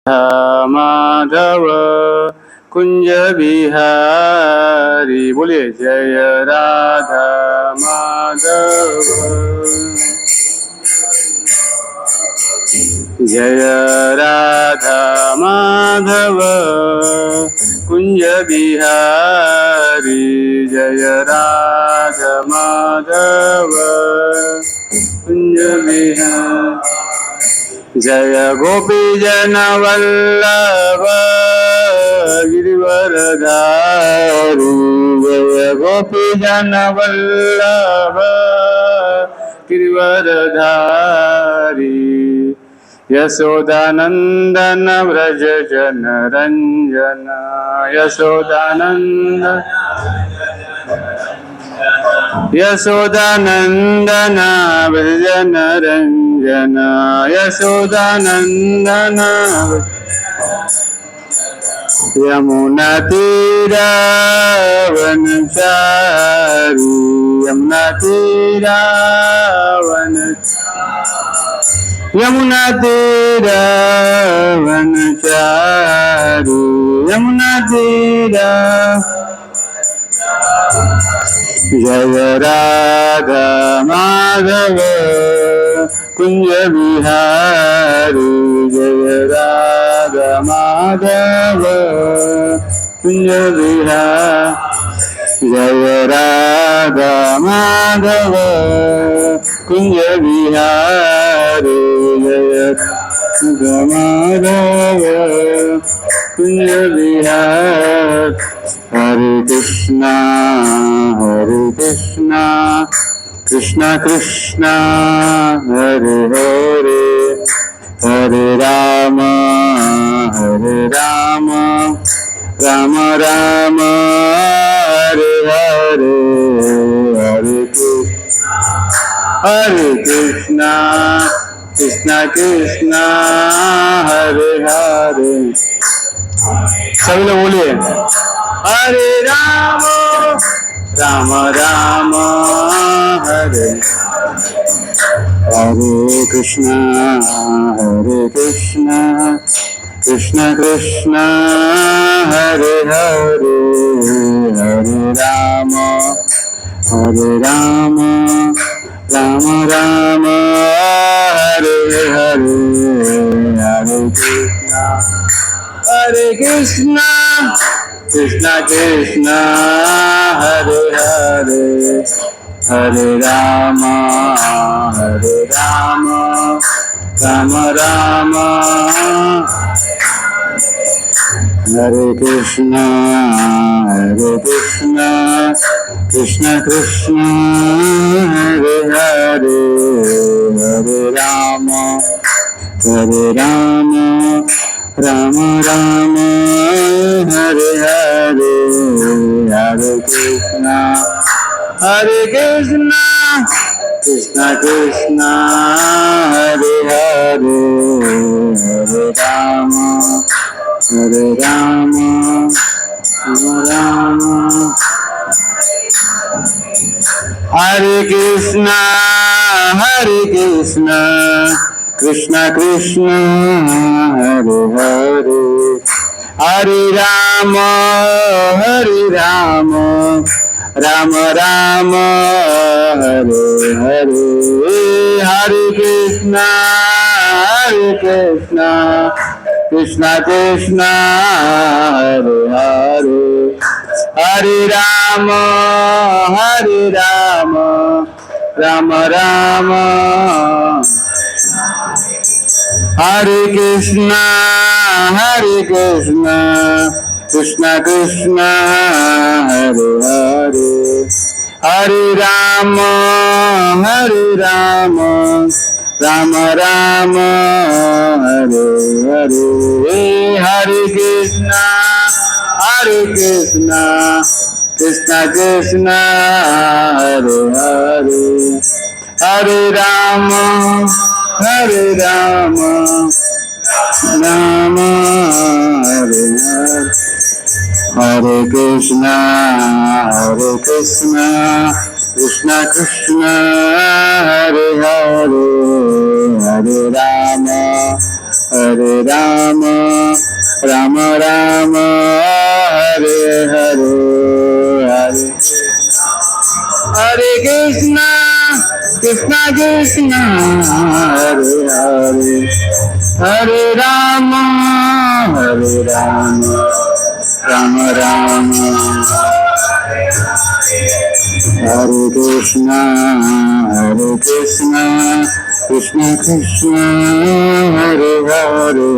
माधव कुंज बिहारी। बोलिए जय राधा माधव। जय राधा माधव कुंज बिहारी। जय राधा माधव कुंज बिहारी। जय गोपी जन वल्लभ गिरिवरधारी। जय गोपी जन वल्लभ गिरिवरधारी। यशोदानंदन व्रज जन रंजन। यशोदानंदन यशोदानंदन व्रजन रंजन। यशोदानंदन यमुना तीरावनचारी। यमुना तीरावनचारी। यमुना तीरावनचारी। यमुना तीरा। जय राधा माधव कुंज बिहारी। जय राधा माधव कुंज बिहारी। जय राधा माधव कुंज बिहारी। जय राधा माधव कुंज बिहारी। हरे कृष्णा कृष्णा कृष्णा हरे हरे। हरे राम राम राम हरे हरे। हरे कृष्णा कृष्णा कृष्णा हरे हरे। सभी लोग बोलिए हरे राम राम राम हरे हरे कृष्णा कृष्णा कृष्णा हरे हरे। हरे राम राम राम हरे हरे। हरे कृष्णा कृष्णा कृष्णा हरे हरे। हरे राम राम राम हरे कृष्णा कृष्णा कृष्णा हरे हरे। हरे राम राम हरे हरे। हरे कृष्णा कृष्णा कृष्णा हरे हरे। हरे राम राम हरे कृष्णा कृष्णा कृष्णा हरे हरे। हरे राम राम हरे हरे। हरे कृष्णा कृष्णा कृष्णा हरे हरे। हरे राम राम हरे कृष्णा कृष्णा कृष्णा हरे हरे। हरे राम राम हरे हरे। हरे कृष्णा कृष्णा कृष्णा हरे हरे। हरे राम राम हरे हरे। हरे कृष्णा कृष्णा कृष्णा हरे हरे। हरे राम हरे राम राम राम हरे हरे हरे हरे कृष्णा कृष्णा कृष्णा हरे हरे हरे राम राम राम हरे कृष्णा कृष्णा कृष्णा हरे हरे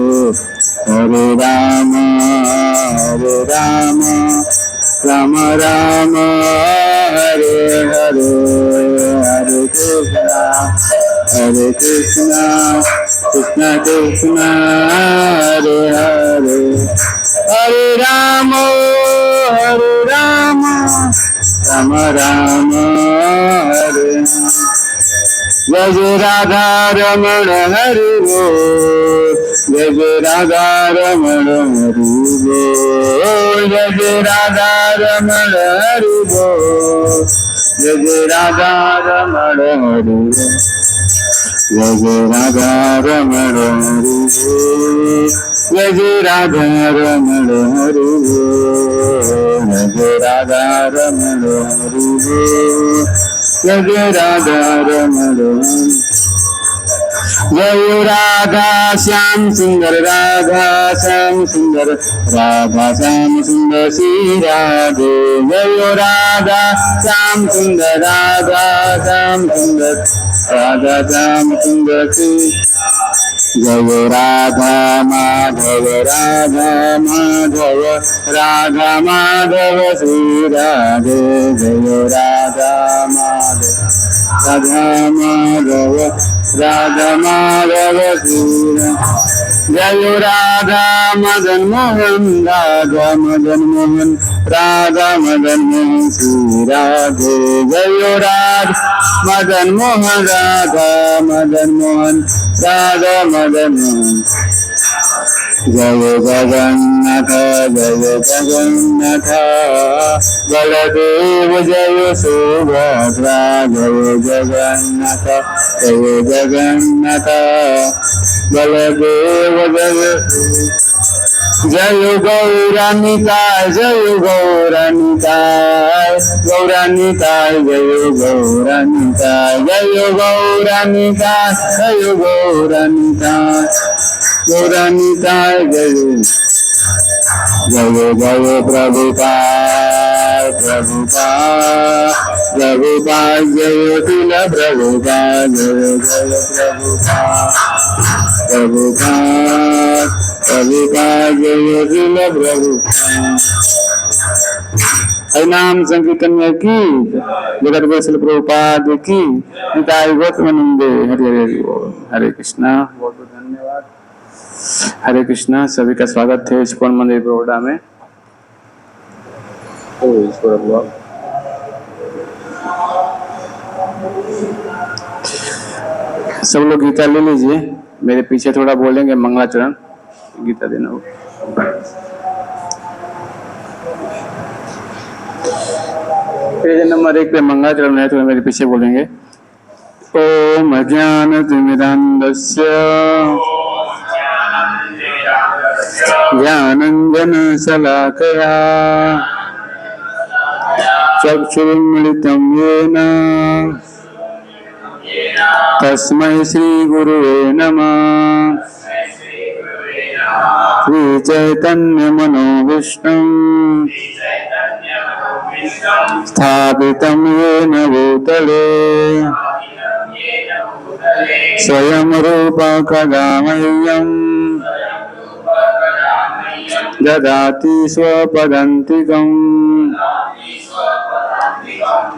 हरे राम राम राम हरे हरे हरे कृष्णा कृष्णा कृष्णा हरे हरे हरे राम राम राम हरे जय जय राधा रमण हरि बोल जय जय राधा रमण हरि बोल जय जय राधा रमण हरि बोल जय जय राधा रमण हरि बोल जय जय राधा रमण हरि बोल जय जय राधा रमण हरि बोल जय जय राधा रमण हरि बोल जय जय राधा रमण जय राधा श्याम सुंदर श्री राधे जय राधा श्याम सुंदर श्री जय राधा माधव श्री राधे जय राधा माधव श्री जय राधा मदन मोहन राधा मदन मोहन श्री राधे जय राधा मदन मोहन राधा मदन मोहन जय जगन्नाथ बलदेव जय सुभद्रा जय जगन्नाथ बलदेव जय गौरानिताय जय गौरानिताय जय गौरानिताय जय गौरानिताय जय जय प्रभुपाद जय तिल प्रभुपाद जय प्रभुपाद जय तिल प्रभुपाद हरिनाम संकीर्तन की जगत वैसल प्रभुपाद की निताई गौतमानंदे हरे हरे हरे कृष्णा। बहुत बहुत धन्यवाद। हरे कृष्णा। सभी का स्वागत है इस्कॉन मंदिर बड़ौदा में। सब लोग गीता ले लीजिए, मेरे पीछे थोड़ा बोलेंगे मंगलाचरण, गीता देना हो। पेज नंबर 1 पे मंगलाचरण है, तो मेरे पीछे बोलेंगे। ओम अज्ञानतिमिरान्धस्य ज्ञानाञ्जनशलाकया चक्षुरुन्मिलितं येन तस्मै श्रीगुरुवे नमः। श्रीचैतन्यमनोभीष्टं स्थापितं येन भूतले स्वयं रूप कदा मह्यं ददाति स्वपदान्तिकम्।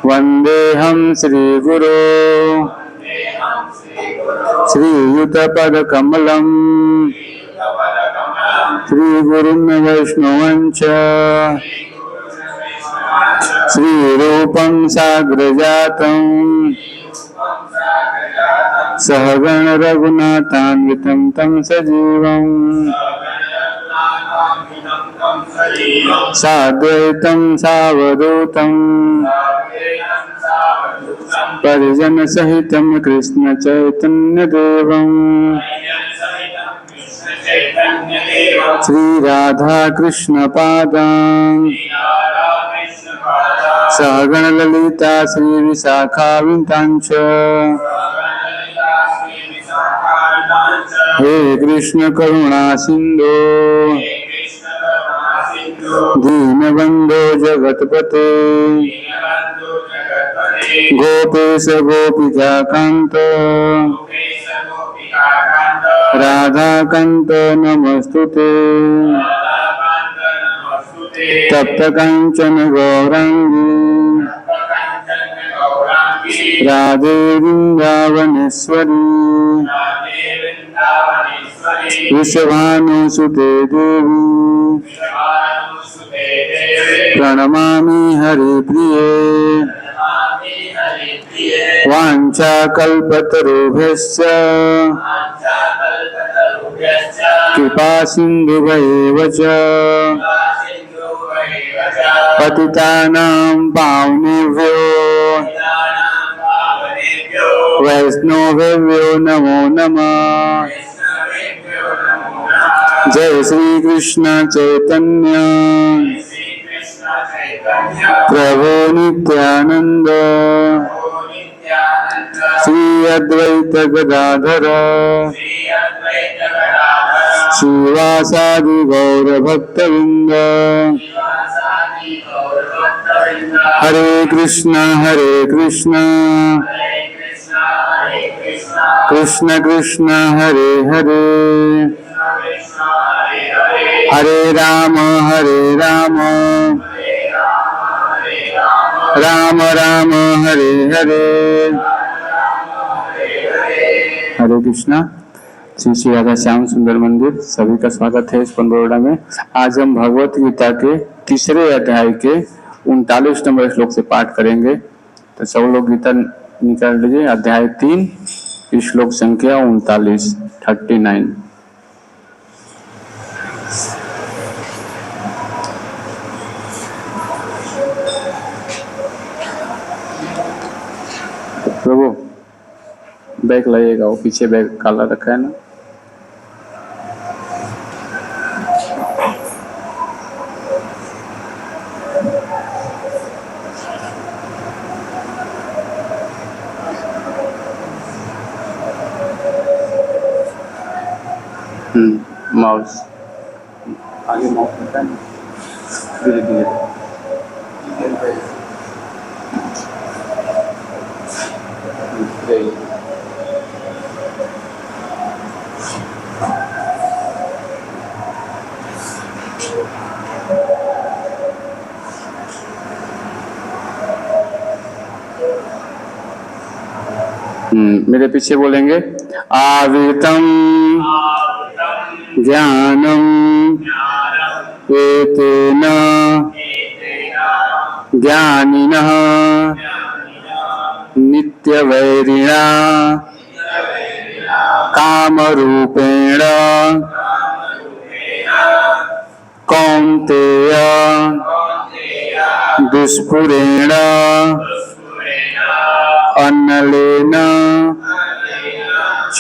वन्देऽहं श्रीगुरो श्रीयुतपदकमलम् श्रीगुरुन् वैष्णवञ्च श्रीरूपं साग्रजातम् सहगण रघुनाथान्वितं तं सजीवम् साद्वैतं सावधूतं परिजनसहितं कृष्ण चैतन्यदेवम् श्री राधा कृष्ण पादान् सहगण ललिता श्री विशाखावितांश हे कृष्ण करुणा सिंधु दीनबंधो जगतपते गोपेश गोपिका कांत राधा कांत नमस्तुते तप्त कांचन गौरांगी राधे वृंदावनेश्वरी विश्वभानुसुते देवी प्रणमामि हरिप्रिये वाञ्छाकल्पतरुभ्यश्च कृपा सिन्धुभ्येव च पतितानां पावनेभ्यो वैष्णवेभ्यो नमो नमः। जय श्री कृष्ण चैतन्य प्रभु नित्यानंद श्री अद्वैत गदाधर श्रीवासादि गौर भक्तवृंद हरे कृष्ण कृष्ण कृष्ण हरे हरे हरे राम राम राम हरे हरे। हरे कृष्णा। श्री श्री राधा श्याम सुंदर मंदिर सभी का स्वागत है इस बड़ौदा में। आज हम भगवत गीता के तीसरे अध्याय के 39 नंबर श्लोक से पाठ करेंगे। तो सब लोग गीता निकाल लीजिए। अध्याय 3 श्लोक संख्या 39। प्रभु बैग लाइएगा, वो पीछे बैग काला रखा है ना। माउस आगे माउस रखा है ना, धीरे धीरे। मेरे पीछे बोलेंगे। आवृतम ज्ञानम एतेन ज्ञानिनः नित्यवैरिणा कामरूपेण कौन्तेय दुष्पुरेण अन्नलेन च।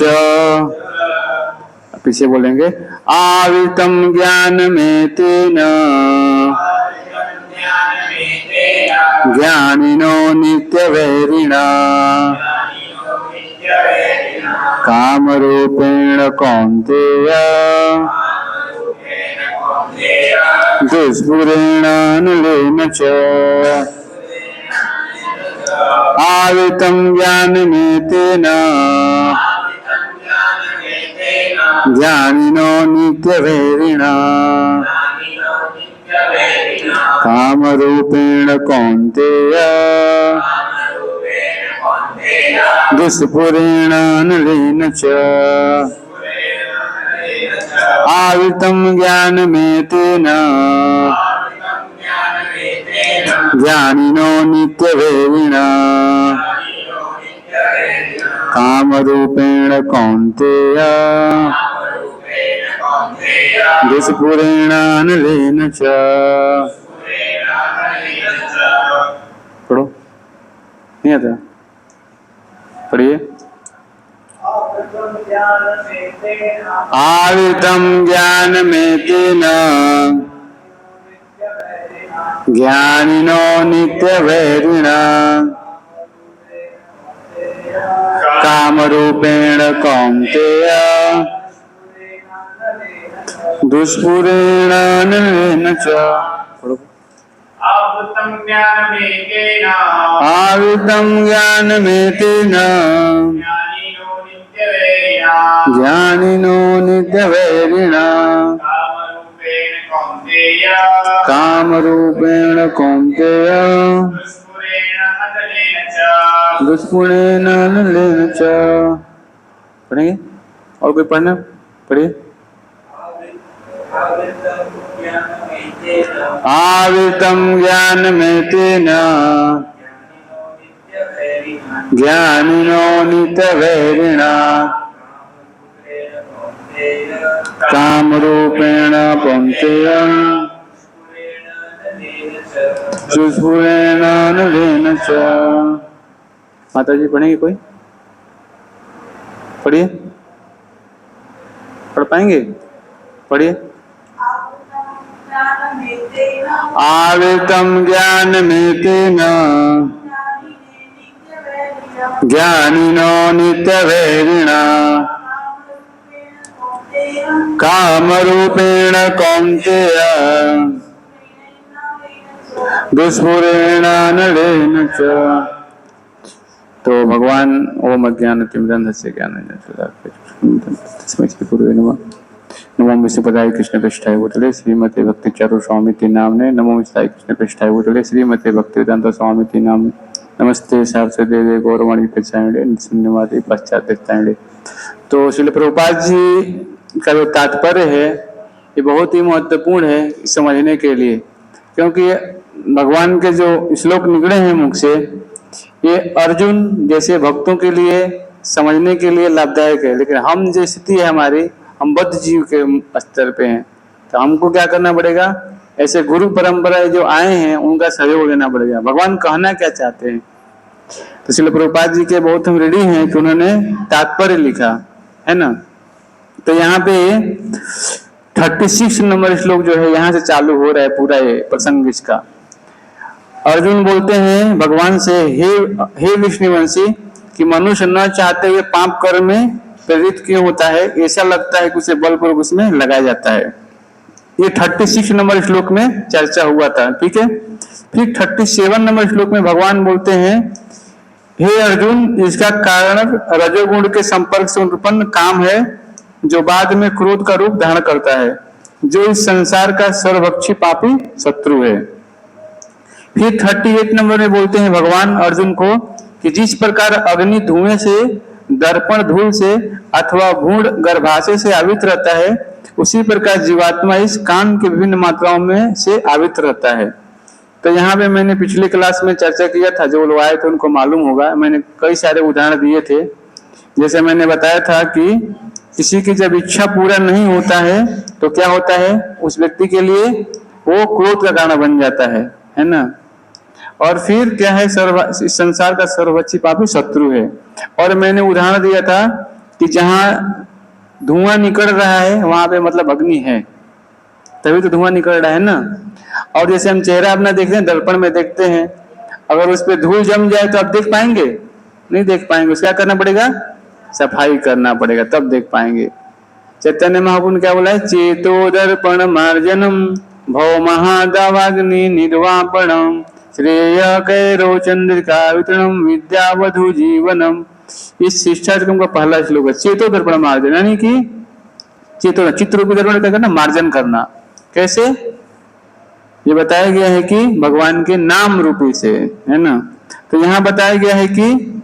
पीछे बोलेंगे। आवृतम ज्ञानमेतेन ज्ञानिनो नित्यवैरिणा कामरूपेण कौन्तेय दुष्पुरेण अन्नलेन च। आवृतम ज्ञानमेतेन ज्ञानिनो नित्यवैरिणा कामरूपेण कौन्तेय दुष्पुरेण अन्नलेन च। आवृतम ज्ञानमेतेन ज्ञानिनो नित्यवैरिणा कामरूपेण कौन्तेय दुष्पुरेण अन्नलेन च। पढ़ो, नहीं आता, पढ़िए। आवृतम ज्ञान में तेन ज्ञानिनो नित्य वैरिणा काम रूपेण कौन्तेय दुष्पुरेण नलेन च आवृतम ज्ञान में तेन ज्ञानिनो नित्य वैरिणा काम रूपेण कौन्तेय दुष्पुरेण नलेन च। पढ़ेंगे और कोई पढ़ना? पढ़िए। आवृतम ज्ञान में तेन ज्ञानिनो नित्य वैरिणा काम रूपेण कौन्तेय दुष्पुरेण नलेन च। माता जी पढ़ेंगे कोई? पढ़िए। पढ़ पाएंगे? पढ़िए। आवृतम ज्ञान में तेन ज्ञानिनो नित्य वैरिणा काम रूपेण कौन्तेय दुष्पुरेण नलेन च। तो भगवान ओम अज्ञानतिमिरन्धस्य ज्ञानाञ्जनशलाकया तस्मै श्री गुरुवे नमः। नमो विष्णुपदाय कृष्ण पृष्ठाय भूतले श्रीमते भक्ति चारु स्वामी नामने नमो विष्णुपदाय कृष्ण पृष्ठाय भूतले श्रीमते भक्तिवेदांत स्वामी नामने नमस्ते सरस्वती देवी गौरवाणी प्रचारिणे शून्यवादी पश्चात्तारिणे। तो श्रील प्रभुपाद जी का जो तात्पर्य है ये बहुत ही महत्वपूर्ण है समझने के लिए, क्योंकि भगवान के जो श्लोक निकले हैं मुख से ये अर्जुन जैसे भक्तों के लिए समझने के लिए लाभदायक है। लेकिन हम जो स्थिति है हमारी, हम बद्ध जीव के स्तर पे हैं, तो हमको क्या करना पड़ेगा? ऐसे गुरु परंपरा जो आए हैं उनका सहयोग लेना पड़ेगा। भगवान कहना क्या चाहते हैं? तो श्रील प्रभुपाद जी के बहुत हम ऋणी हैं कि उन्होंने तात्पर्य लिखा है ना। तो यहाँ पे 36 नंबर श्लोक जो है यहाँ से चालू हो रहा है पूरा ये प्रसंग इसका। अर्जुन बोलते हैं भगवान से, हे विष्णुवंशी, कि मनुष्य न चाहते हुए पाप कर्म में प्रेरित क्यों होता है? ऐसा लगता है कि उसे बलपूर्वक उसमें लगाया जाता है। ये 36 नंबर श्लोक में चर्चा हुआ था, ठीक है। फिर 37 नंबर श्लोक में भगवान बोलते हैं, हे अर्जुन, इसका कारण रजोगुण के संपर्क से उत्पन्न काम है जो बाद में क्रोध का रूप धारण करता है, जो इस संसार का सर्वभक्षी पापी शत्रु है। फिर 38 नंबर में बोलते हैं भगवान अर्जुन को कि जिस प्रकार अग्नि धुएं से, दर्पण धूल से अथवा भूण गर्भाशय से आवृत रहता है, उसी प्रकार जीवात्मा इस काम के विभिन्न मात्राओं में से आवृत रहता है। तो यहाँ पे मैंने पिछली क्लास में चर्चा किया था, जो लोग आए थे उनको मालूम होगा, मैंने कई सारे उदाहरण दिए थे। जैसे मैंने बताया था कि किसी की जब इच्छा पूरा नहीं होता है तो क्या होता है, उस व्यक्ति के लिए वो क्रोध का कारण बन जाता है ना। और फिर क्या है, इस संसार का सर्वभक्षी पापी शत्रु है। और मैंने उदाहरण दिया था कि जहाँ धुआं निकल रहा है वहां पे मतलब अग्नि है, तभी तो धुआं निकल रहा है ना। और जैसे हम चेहरा अपना देखते हैं, दर्पण में देखते हैं, अगर उस पर धूल जम जाए तो आप देख पाएंगे? नहीं देख पाएंगे। उसका करना पड़ेगा, सफाई करना पड़ेगा, तब देख पाएंगे। चैतन्य महाप्रभु ने क्या बोला है, चेतो दर्पण मार्जनम भव महादावाग्नि निर्वापणम श्रेय कैरो चंद्रिका वितरणम विद्यावधु जीवनम। इस शिष्टाष्टकम का पहला श्लोक है, चेतो दर्पण मार्जन, यानी कि चेतो चित्र रूपी दर्पण क्या करना, मार्जन करना। कैसे? ये बताया गया है कि भगवान के नाम रूपी से, है ना। तो यहाँ बताया गया है कि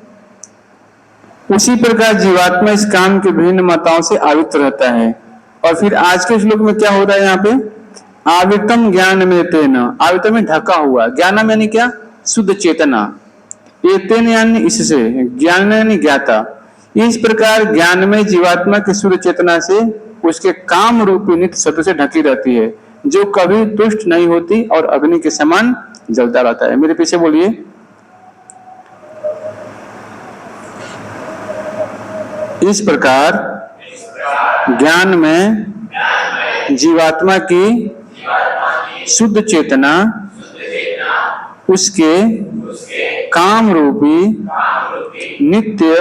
उसी प्रकार जीवात्मा इस काम के विभिन्न माताओं से आवृत रहता है। और फिर आज के श्लोक में क्या हो रहा है यहाँ पे, आवृतम ज्ञान में तेन, आवृतम में ढका हुआ, ज्ञानम यानी क्या, शुद्ध चेतना, एतेन यानी इससे, ज्ञान यानी ज्ञाता। इस प्रकार ज्ञान में जीवात्मा की शुद्ध चेतना से उसके काम रूपी नित्य सत्व से ढकी रहती है, जो कभी तुष्ट नहीं होती और अग्नि के समान जलता रहता है। मेरे पीछे बोलिए। इस प्रकार ज्ञान में जीवात्मा की शुद्ध चेतना उसके काम रूपी नित्य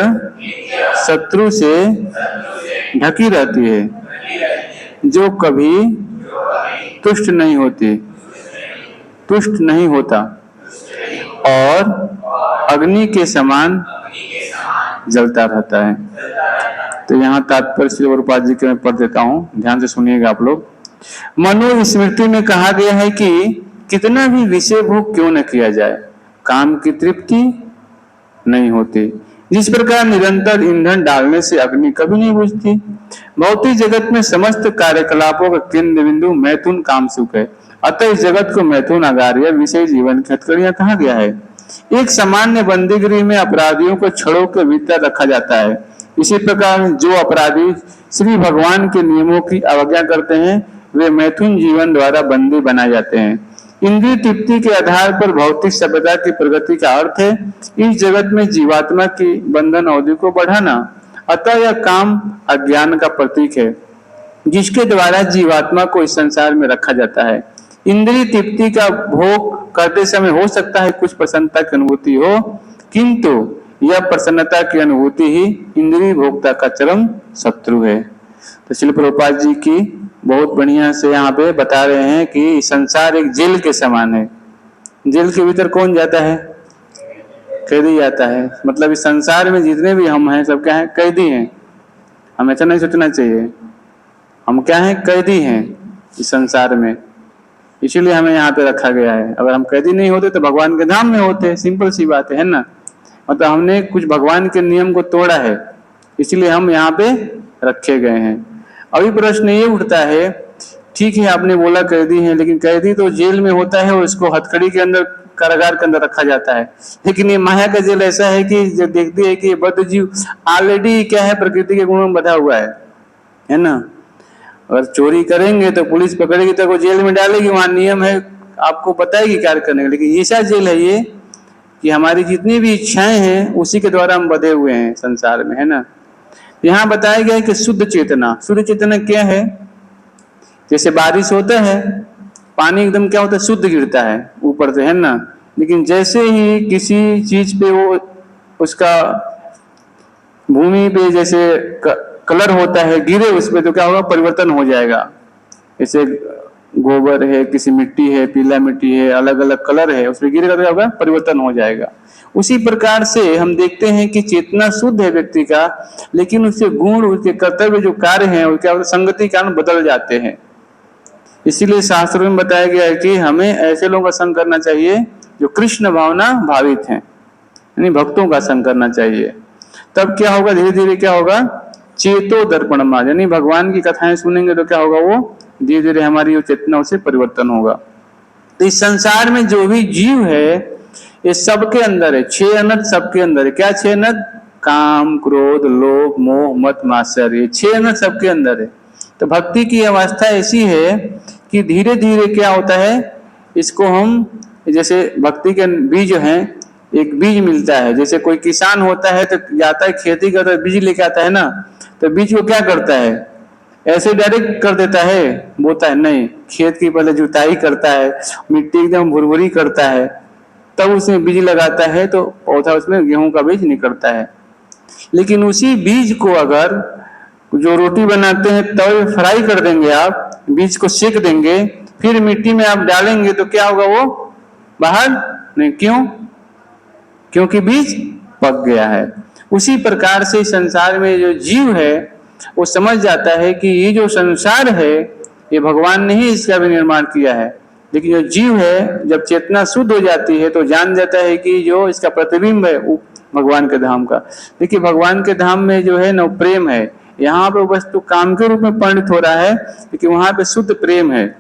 शत्रु से ढकी रहती है, जो कभी तुष्ट नहीं होता और अग्नि के समान जलता रहता है। तो यहाँ तात्पर्य श्री प्रभुपाद जी के मैं पढ़ देता हूँ, ध्यान से सुनिएगा आप लोग। मनुस्मृति में कहा गया है कि कितना भी विषय भोग क्यों न किया जाए, काम की तृप्ति नहीं होती। जिस प्रकार निरंतर ईंधन डालने से अग्नि कभी नहीं बुझती, भौतिक जगत में समस्त कार्यकलापों का केंद्र बिंदु मैथुन काम सुख है। अतः इस जगत को मैथुन आगार्य विषय जीवन की हथकड़ियां कहा गया है। एक सामान्य बंदीगृह में अपराधियों को छड़ों के भीतर रखा जाता है। इसी प्रकार जो अपराधी श्री भगवान के नियमों की अवज्ञा करते हैं, वे मैथुन जीवन द्वारा बंदी बनाए जाते हैं। इंद्रिय तृप्ति के आधार पर भौतिक सभ्यता की प्रगति का अर्थ है इस जगत में जीवात्मा की बंधन अवधि को बढ़ाना। अतः यह काम अज्ञान का प्रतीक है, जिसके द्वारा जीवात्मा को इस संसार में रखा जाता है। इंद्रिय तृप्ति का भोग करते समय हो सकता है कुछ प्रसन्नता की अनुभूति हो, किंतु यह प्रसन्नता की अनुभूति ही इंद्रिय भोक्ता का चरम शत्रु है। तो श्रील प्रभुपाद जी की बहुत बढ़िया से यहाँ पे बता रहे हैं कि संसार एक जेल के समान है। जेल के भीतर कौन जाता है? कैदी जाता है। मतलब इस संसार में जितने भी हम हैं सब क्या है? कैदी हैं। हमें ऐसा नहीं सोचना चाहिए, हम क्या हैं? कैदी हैं इस संसार में, इसीलिए हमें यहाँ पे रखा गया है। अगर हम कैदी नहीं होते तो भगवान के धाम में होते, सिंपल सी बात है ना। मतलब हमने कुछ भगवान के नियम को तोड़ा है, इसलिए हम यहाँ पे रखे गए हैं। अभी प्रश्न ये उठता है, ठीक है आपने बोला कैदी है, लेकिन कैदी तो जेल में होता है और उसको हथकड़ी के अंदर कारागार के अंदर रखा जाता है। लेकिन ये माया का जेल ऐसा है कि जो देखती है कि ये बद्ध जीव ऑलरेडी क्या है, प्रकृति के गुणों में बधा हुआ है ना। अगर चोरी करेंगे तो पुलिस पकड़ेगी तो जेल में डालेगी, वहां नियम है, आपको बताएगी क्या करने का। लेकिन ऐसा जेल है ये कि हमारी जितनी भी इच्छाएं हैं उसी के द्वारा हम बधे हुए हैं संसार में, है ना। यहाँ बताया गया है कि शुद्ध चेतना क्या है? जैसे बारिश होता है, पानी एकदम क्या होता है? शुद्ध गिरता है ऊपर से, है ना। लेकिन जैसे ही किसी चीज पे वो उसका भूमि पे जैसे कलर होता है, गिरे उस पे, तो क्या होगा? परिवर्तन हो जाएगा। जैसे गोबर है, किसी मिट्टी है, पीला मिट्टी है, अलग अलग कलर है, उस पर गिरेगा तो क्या होगा? परिवर्तन हो जाएगा। उसी प्रकार से हम देखते हैं कि चेतना शुद्ध है व्यक्ति का, लेकिन उसके गुण, उसके कर्तव्य जो कार्य हैं वो क्या संगति के कारण बदल जाते हैं। इसीलिए शास्त्रों में बताया गया है कि हमें ऐसे लोगों का संग करना चाहिए जो कृष्ण भावना भावित हैं, यानी भक्तों का संग करना चाहिए। तब क्या होगा? धीरे धीरे क्या होगा? चेतो दर्पण, यानी भगवान की कथाएं सुनेंगे तो क्या होगा? वो धीरे धीरे हमारी चेतना से परिवर्तन होगा। तो इस संसार में जो भी जीव है ये सबके अंदर है, 6 अनर्थ सबके अंदर है। क्या 6 अनर्थ? काम, क्रोध, लोभ, मोह, मत, मात्सर्य, 6 अनर्थ सबके अंदर है। तो भक्ति की अवस्था ऐसी है कि धीरे धीरे क्या होता है, इसको हम, जैसे भक्ति के बीज हैं, एक बीज मिलता है। जैसे कोई किसान होता है तो जाता है खेती करता है, बीज लेके आता है ना, तो बीज को क्या करता है? ऐसे डायरेक्ट कर देता है, बोता है? नहीं, खेत की पहले जुताई करता है, मिट्टी एकदम भुरभुरी करता है, तब उसमें बीज लगाता है, तो पौधा उसमें गेहूं का बीज निकलता है। लेकिन उसी बीज को अगर जो रोटी बनाते हैं तवे फ्राई कर देंगे, आप बीज को सेक देंगे, फिर मिट्टी में आप डालेंगे तो क्या होगा? वो बाहर नहीं। क्यों? क्योंकि बीज पक गया है। उसी प्रकार से संसार में जो जीव है वो समझ जाता है कि ये जो संसार है ये भगवान ने ही इसका भी निर्माण किया है। लेकिन जो जीव है जब चेतना शुद्ध हो जाती है तो जान जाता है कि जो इसका प्रतिबिंब है वो भगवान के धाम का। देखिए भगवान के धाम में जो है ना प्रेम है, यहाँ पे वस्तु काम के रूप में परिणित हो रहा है, लेकिन वहां पे शुद्ध प्रेम है।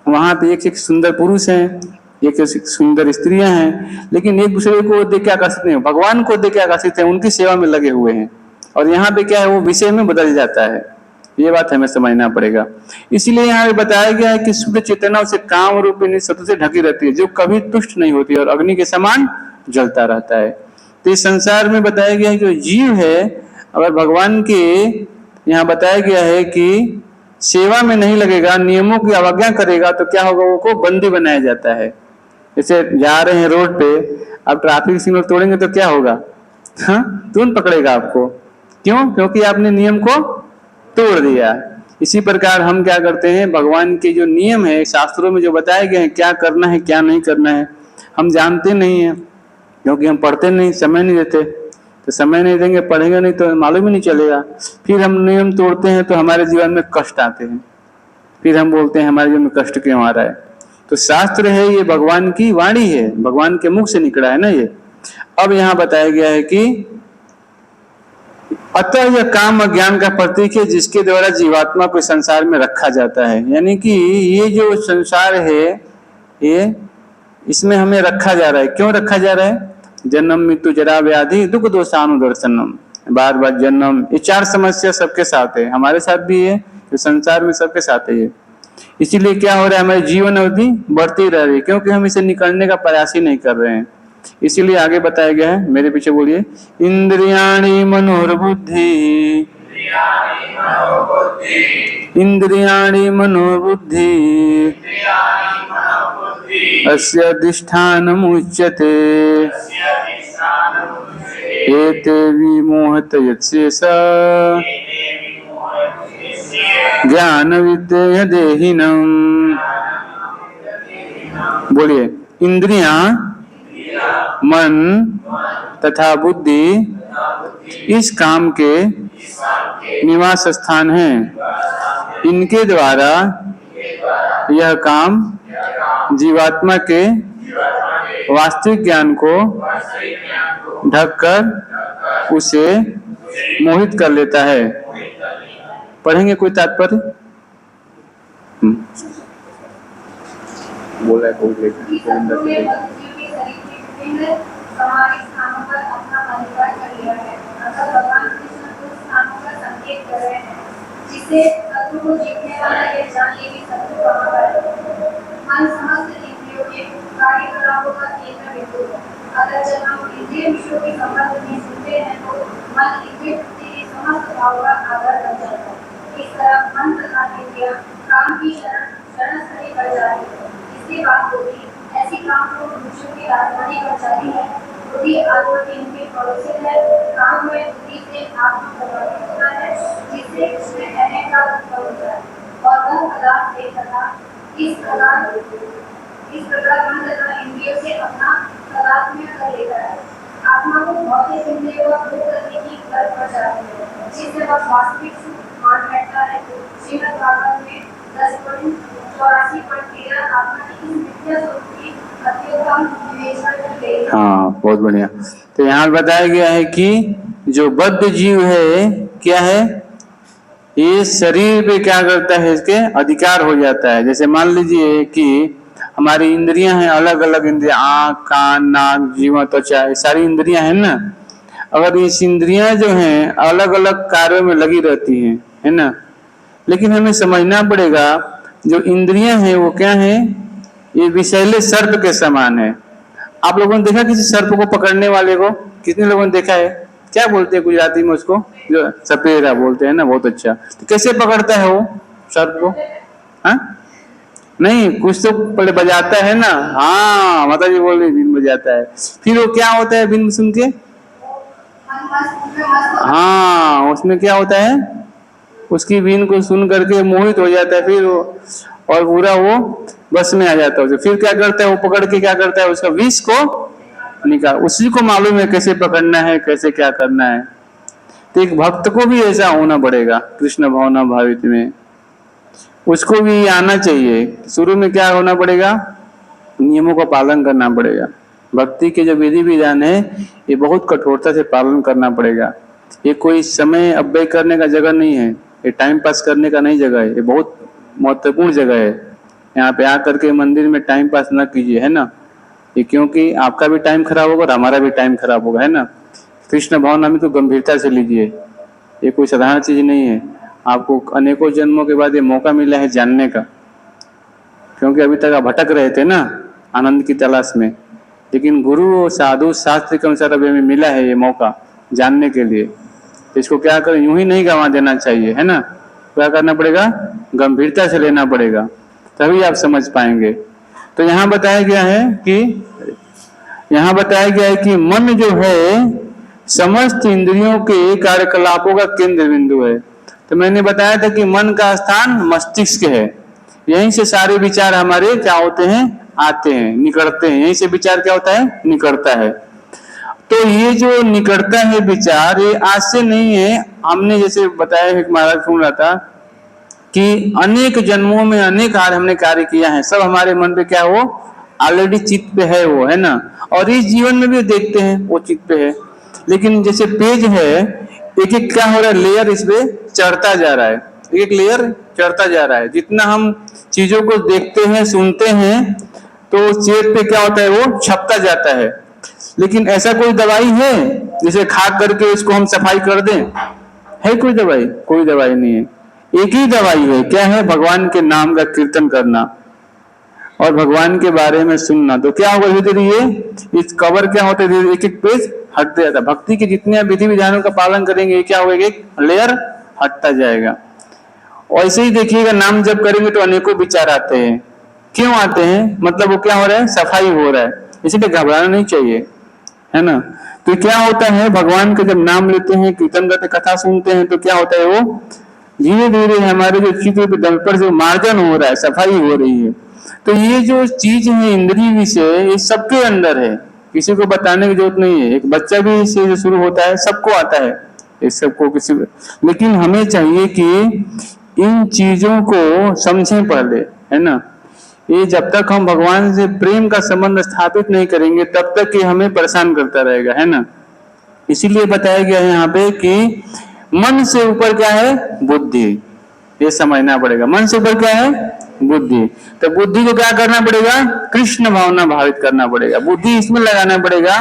वहां पे एक सुंदर पुरुष है, एक सुंदर स्त्रियां हैं, लेकिन एक दूसरे को देख के आकर्षित नहीं, भगवान को देख के आकर्षित है, उनकी सेवा में लगे हुए हैं। और यहाँ पे क्या है? वो विषय में बदल जाता है। ये बात हमें समझना पड़ेगा। इसीलिए यहाँ पे बताया गया है कि शुद्ध चेतना उसे काम रूपी शत्रु से ढकी रहती है, जो कभी तुष्ट नहीं होती और अग्नि के समान जलता रहता है। तो इस संसार में बताया गया है कि जीव है अगर भगवान के यहाँ बताया गया है कि सेवा में नहीं लगेगा, नियमों की अवज्ञा करेगा, तो क्या होगा, वो को बंदी बनाया जाता है। जैसे जा रहे हैं रोड पे, अब ट्रैफिक सिग्नल तोड़ेंगे तो क्या होगा, हाँ, तुरंत पकड़ेगा आपको। क्यों? क्योंकि आपने नियम को तोड़ दिया। इसी प्रकार हम क्या करते हैं, भगवान के जो नियम है, शास्त्रों में जो बताए गए हैं, क्या करना है क्या नहीं करना है, हम जानते नहीं है, क्योंकि हम पढ़ते नहीं, समय नहीं देते। तो समय नहीं देंगे, पढ़ेंगे नहीं, तो मालूम ही नहीं चलेगा। फिर हम नियम तोड़ते हैं तो हमारे जीवन में कष्ट आते हैं, फिर हम बोलते हैं हमारे जीवन में कष्ट क्यों आ रहा है। तो शास्त्र है, ये भगवान की वाणी है, भगवान के मुख से निकला है ना ये। अब यहाँ बताया गया है कि अतः यह काम अज्ञान का प्रतीक है, जिसके द्वारा जीवात्मा को संसार में रखा जाता है। यानी कि ये जो संसार है, ये इसमें हमें रखा जा रहा है। क्यों रखा जा रहा है? जन्म मृत्यु जरा व्याधि दुख दोषानुदर्शनम, बार बार जन्म, ये 4 समस्या सबके साथ है, हमारे साथ भी है, तो संसार में सबके साथ है ये। इसीलिए क्या हो रहा है, हमारी जीवन अवधि बढ़ती रह रही है, क्योंकि हम इसे निकलने का प्रयास ही नहीं कर रहे हैं। इसीलिए आगे बताया गया है, मेरे पीछे बोलिए, इंद्रियाणि मनोर्बुद्धि, इंद्रियाणि मनोबुद्धि अस्य अधिष्ठानमुच्यते, एते विमोहत यत्सेष ज्ञान विद्येय देहिनम्। बोलिए, इंद्रियां, मन तथा बुद्धि इस काम के निवास स्थान हैं। इनके द्वारा यह काम जीवात्मा के वास्तविक ज्ञान को ढककर उसे मोहित कर लेता है। पढ़ेंगे कोई तात्पर्य? बोला कोई समाहित स्थानों पर अपना अधिकार कर लिया है। अतः भगवान कृष्ण को स्थानों का संकेत कर रहे हैं, जिससे शत्रु को जीतने वाला यह जान ले कि शत्रु कहाँ पर है। मन समस्त इंद्रियों के कार्यकलापों का केंद्र बिंदु है। अगर जब हम इंद्रिय विषयों के संबंध में सुनते हैं तो मन इंद्रिय के समस्त भाव का आधार बन जाता है। इस तरह मन तथा इंद्रियां काम की शरण स्थली बन जाती है। इसके बाद होगी ऐसी काम को मनुष्यों की राजधानी कर जाती है। बुद्धि आत्मा के इनके पड़ोसी है। काम में बुद्धि से आत्मा प्रभावित होता है, जिससे उसमें अहम का उत्पन्न होता है और वह पदार्थ से तथा इस प्रकार मन तथा इंद्रियों से अपना तादात्म्य कर लेता है। आत्मा को भौतिक इंद्रियों का भोग करने की लत पड़ जाती है, जिससे वह वास्तविक सुख मान बैठता है। श्रीमद् भागवत में 10.84 पर 13 आत्मा की इस मिथ्या स्वरूप की अत्युत्तम विवेचना की गई है। हाँ, बहुत बढ़िया। तो यहाँ बताया गया है कि जो बद्ध जीव है, क्या है, ये शरीर पे क्या करता है, इसके अधिकार हो जाता है। जैसे मान लीजिए कि हमारी इंद्रियां हैं, अलग अलग इंद्रियां, आँख, कान, नाक, जीवा, त्वचा, ये सारी इंद्रियां हैं ना। अगर इस इंद्रियां जो हैं अलग अलग कार्यों में लगी रहती हैं, है ना, लेकिन हमें समझना पड़ेगा जो इंद्रियां हैं वो क्या हैं, ये विषैले सर्प के समान है। आप लोगों ने देखा किसी सर्प को पकड़ने वाले को? कितने लोगों ने देखा है? क्या बोलते हैं गुजराती में उसको? जो सपेरा बोलते हैं ना, बहुत अच्छा। तो कैसे पकड़ता है वो सर्प को? हाँ, नहीं, कुछ तो पहले बजाता है ना। हाँ, माता जी बोल रही, बीन बजाता है। फिर वो क्या होता है बीन सुन के? हाँ, उसमें क्या होता है, उसकी बीन को सुन करके मोहित हो जाता है, फिर वो और पूरा वो बस में आ जाता है। फिर क्या करता है, वो पकड़ के क्या करता है, उसका विष को निकाल, उसी को मालूम है कैसे पकड़ना है, कैसे क्या करना है। तो एक भक्त को भी ऐसा होना पड़ेगा, कृष्ण भावना भावित में, उसको भी आना चाहिए। शुरू में क्या होना पड़ेगा, नियमों का पालन करना पड़ेगा। भक्ति के जो विधि विधान है ये बहुत कठोरता से पालन करना पड़ेगा। ये कोई समय अव्यय करने का जगह नहीं है, ये टाइम पास करने का नहीं जगह है, ये बहुत महत्वपूर्ण जगह है। यहाँ पे आकर के मंदिर में टाइम पास ना कीजिए, है ना, ये क्योंकि आपका भी टाइम खराब होगा और हमारा भी टाइम खराब होगा, है ना। कृष्ण भावना में तो गंभीरता से लीजिए, ये कोई साधारण चीज नहीं है। आपको अनेकों जन्मों के बाद ये मौका मिला है जानने का, क्योंकि अभी तक आप भटक रहे थे ना आनंद की तलाश में, लेकिन गुरु साधु शास्त्र के अनुसार अभी हमें मिला है ये मौका जानने के लिए। तो इसको क्या करें, यूं ही नहीं गंवा देना चाहिए, है ना। क्या करना पड़ेगा, गंभीरता से लेना पड़ेगा, तभी आप समझ पाएंगे। तो यहाँ बताया गया है कि मन जो है समस्त इंद्रियों के कार्यकलापों का केंद्र बिंदु है। तो मैंने बताया था कि मन का स्थान मस्तिष्क है, यहीं से सारे विचार हमारे क्या होते हैं, आते हैं, निकलते हैं, यहीं से विचार क्या होता है, निकलता है। तो ये जो निकलता है विचार, ये आज से नहीं है। हमने जैसे बताया, एक महाराज सुन रहा था कि अनेक जन्मों में अनेक हमने कार्य किया है, सब हमारे मन पे क्या हो, ऑलरेडी चित्त पे है वो, है ना। और इस जीवन में भी देखते हैं वो चित्त पे है, लेकिन जैसे पेज है, एक एक क्या हो रहा है, लेयर इस पे चढ़ता जा रहा है, एक एक लेयर चढ़ता जा रहा है। जितना हम चीजों को देखते हैं, सुनते हैं, तो चेत पे क्या होता है, वो छपता जाता है। लेकिन ऐसा कोई दवाई है जिसे खा करके इसको हम सफाई कर दें, है कोई दवाई? कोई दवाई नहीं है। एक ही दवाई है, क्या है, भगवान के नाम का कीर्तन करना और भगवान के बारे में सुनना। तो क्या होगा, धीरे धीरे ये इस कवर क्या होता है, एक एक पेज हटते जाता है। भक्ति के जितने विधि विधानों का पालन करेंगे, क्या होगा, एक लेयर हटता जाएगा। और ऐसे ही देखिएगा, नाम जब करेंगे तो अनेकों विचार आते हैं। क्यों आते हैं, मतलब वो क्या हो रहा है, सफाई हो रहा है, इसलिए घबराना नहीं चाहिए, है ना। तो क्या होता है, भगवान का जब नाम लेते हैं, कीर्तन करते, कथा सुनते हैं, तो क्या होता है, वो धीरे धीरे हमारे जो चित्त पे दल जो मार्जन हो रहा है, सफाई हो रही है। तो ये जो चीज है इंद्रिय विषय, ये सबके अंदर है, किसी को बताने की जरूरत नहीं है। एक बच्चा भी इससे जो शुरू होता है, सबको आता है, इस सबको किसी, लेकिन हमें चाहिए कि इन चीजों को समझें पहले, है ना। ये जब तक हम भगवान से प्रेम का संबंध स्थापित नहीं करेंगे, तब तक ये हमें परेशान करता रहेगा, है ना। इसीलिए बताया गया है यहाँ पे कि मन से ऊपर क्या है, बुद्धि, ये समझना पड़ेगा। मन से ऊपर क्या है, बुद्धि। तो बुद्धि को क्या करना पड़ेगा, कृष्ण भावना भावित करना पड़ेगा। बुद्धि इसमें लगाना पड़ेगा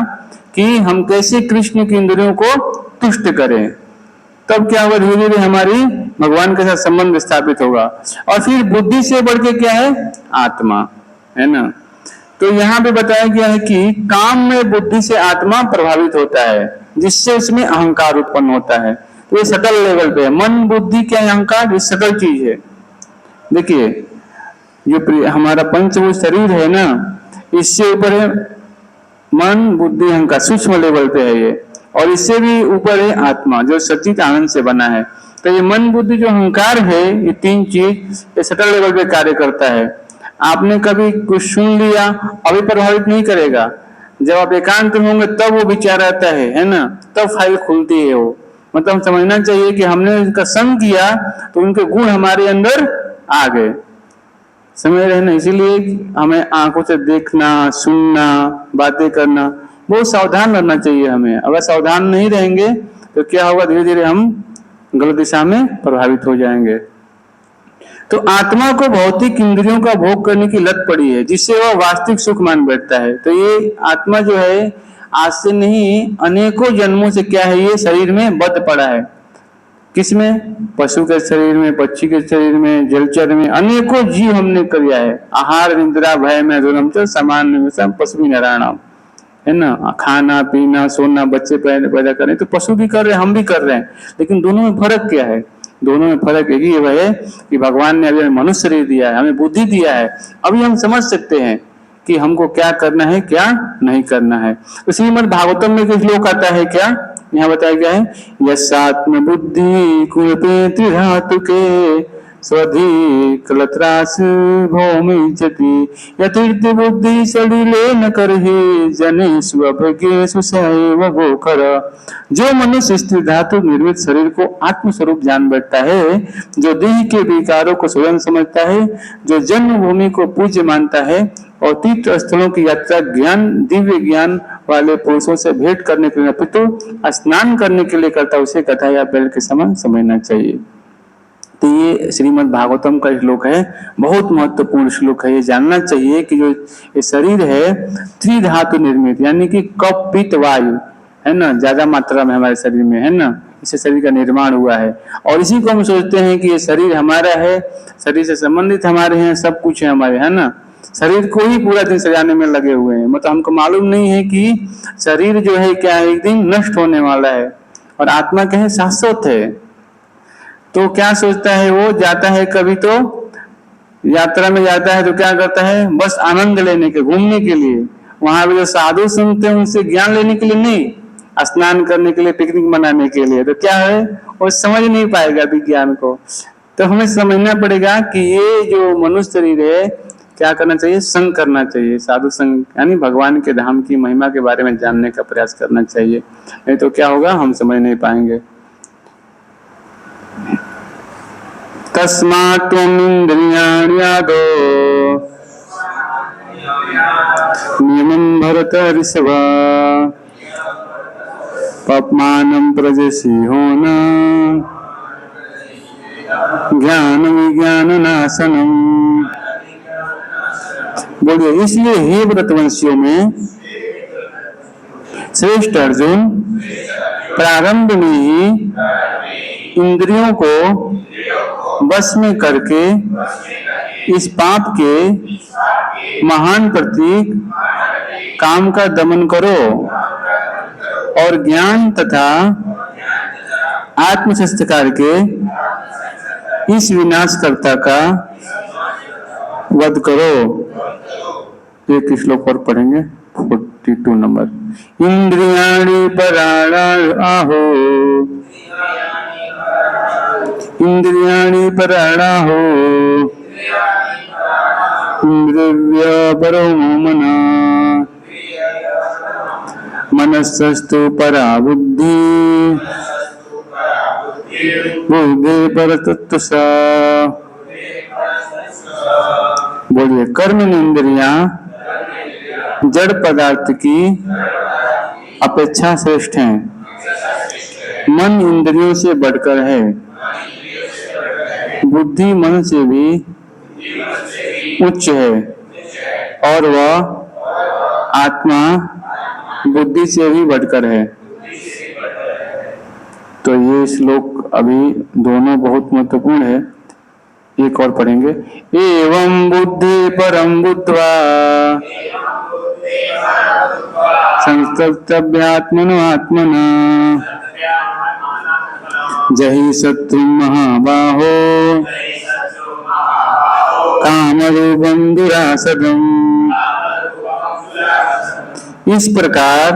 कि हम कैसे कृष्ण की इंद्रियों को तुष्ट करें, तब क्या होगा, धीरे धीरे हमारी भगवान के साथ संबंध स्थापित होगा। और फिर बुद्धि से बढ़ के क्या है, आत्मा, है ना। तो यहाँ पे बताया गया है कि काम में बुद्धि से आत्मा प्रभावित होता है, जिससे उसमें अहंकार उत्पन्न होता है। तो ये सटल लेवल पे है, मन बुद्धि क्या अहंकार, ये सटल चीज है। देखिए, जो हमारा पंचभूत शरीर है ना, इससे ऊपर है मन बुद्धि अहंकार, सूक्ष्म लेवल पे है ये। और इससे भी ऊपर है आत्मा, जो सचित आनंद से बना है। तो ये मन बुद्धि जो अहंकार है, ये तीन चीज ये सटल लेवल पे कार्य करता है। आपने कभी कुछ सुन लिया, अभी प्रभावित नहीं करेगा, जब आप एकांत में होंगे तब वो विचार आता है ना, तब फाइल खुलती है वो। मतलब समझना चाहिए कि हमने उनका संग किया तो उनके गुण हमारे अंदर आ गए, समझ रहे ना। इसीलिए हमें आंखों से देखना, सुनना, बातें करना बहुत सावधान रहना चाहिए हमें। अगर सावधान नहीं रहेंगे तो क्या होगा, धीरे धीरे हम गलत दिशा में प्रभावित हो जाएंगे। तो आत्मा को भौतिक इंद्रियों का भोग करने की लत पड़ी है, जिससे वह वास्तविक सुख मान बैठता है। तो ये आत्मा जो है आज से नहीं, अनेकों जन्मों से क्या है, ये शरीर में बद्ध पड़ा है। किसमें, पशु के शरीर में, पक्षी के शरीर में, जलचर में, अनेकों जीव हमने किया है। आहार निद्रा भय में दोनम तो समान पशु नारायण, है ना। खाना पीना सोना, बच्चे पैदा करें तो पशु भी कर रहे हैं, हम भी कर रहे हैं, लेकिन दोनों में फर्क क्या है? दोनों में फर्क यही है कि भगवान ने अभी हमें मनुष्य शरीर दिया है, हमें बुद्धि दिया है। अभी हम समझ सकते हैं कि हमको क्या करना है, क्या नहीं करना है। तो श्रीमद् भागवतम में कुछ लोग आता है, क्या यहाँ बताया गया है, यस्यात्म बुद्धि कुलपे त्रिधातु के स्वधि कलत्रास भौमि चति यतीर्थ बुद्धि सलिले न करहि जने स्वभगे सुसैव गोकर। जो मनुष्य स्त्री धातु निर्मित शरीर को आत्मस्वरूप जान बैठता है, जो देह के विकारों को स्वयं समझता है, जो जन्मभूमि को पूज्य मानता है और तीर्थ स्थलों की यात्रा ज्ञान दिव्य ज्ञान वाले पुरुषों से भेंट करने के लिए अपितु स्नान करने के लिए करता, उसे कथा या बैल के समान समझना चाहिए। तो ये श्रीमद् भागवतम का श्लोक है, बहुत महत्वपूर्ण श्लोक है। ये जानना चाहिए कि जो ये शरीर है त्रिधातु निर्मित, यानी कि कफ पित्त वायु, है ना, ज्यादा मात्रा में हमारे शरीर में, है ना, इससे शरीर का निर्माण हुआ है। और इसी को हम सोचते हैं कि ये शरीर हमारा है, शरीर से संबंधित हमारे हैं, सब कुछ है हमारे, है ना। शरीर को ही पूरा दिन सजाने में लगे हुए हैं। मतलब हमको मालूम नहीं है कि शरीर जो है क्या एक दिन नष्ट होने वाला है। और आत्मा क्या है, शाश्वत है। तो क्या सोचता है, वो जाता है कभी तो यात्रा में जाता है तो क्या करता है, बस आनंद लेने के, घूमने के लिए। वहां भी जो साधु संत हैं उनसे ज्ञान लेने के लिए नहीं, स्नान करने के लिए, पिकनिक मनाने के लिए। तो क्या है, वो समझ नहीं पाएगा विज्ञान को। तो हमें समझना पड़ेगा कि ये जो मनुष्य शरीर है, क्या करना चाहिए, संग करना चाहिए, साधु संग, यानी भगवान के धाम की महिमा के बारे में जानने का प्रयास करना चाहिए। नहीं तो क्या होगा, हम समझ नहीं पाएंगे। तस्मात् त्वमिन्द्रियाणि यादो नियमं भरत ऋषभ पप्मानं प्रजसीहो न ज्ञान विज्ञान नाशनम। बोलिए, इसलिए हे व्रतवंशियों में श्रेष्ठ अर्जुन, प्रारंभ में ही इंद्रियों को वश में करके इस पाप के महान प्रतीक काम का दमन करो और ज्ञान तथा आत्मसंस्कार के इस विनाशकर्ता का वध करो। एक श्लोक और पढ़ेंगे, 42 नंबर। इंद्रियाणि पराणाहो, इंद्रियाणि पराणाहो इंद्रिय परो मना मनस्तु परा बुद्धि बुद्धि पर तत्व सा। बोलिए, कर्म इंद्रियां जड़ पदार्थ की अपेक्षा श्रेष्ठ हैं, मन इंद्रियों से बढ़कर है, बुद्धि मन से भी उच्च है और वह आत्मा बुद्धि से भी बढ़कर है। तो ये श्लोक अभी दोनों बहुत महत्वपूर्ण है। एक और पढ़ेंगे। एवं बुद्धि परम बुद्ध्वा संस्तभ्यात्मनो आत्मना जहि शत्रु महाबाहो कामरूपं दुरासदम्। इस प्रकार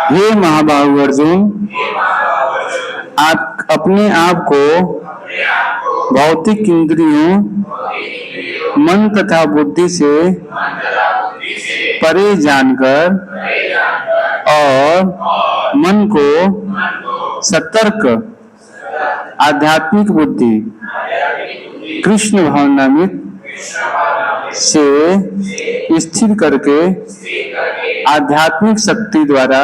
हे महाबाहु अर्जुन, आप अपने आप को भौतिक इंद्रियों, मन तथा बुद्धि से परे जानकर और मन को सतर्क आध्यात्मिक बुद्धि कृष्ण भावनामृत से स्थिर करके आध्यात्मिक शक्ति द्वारा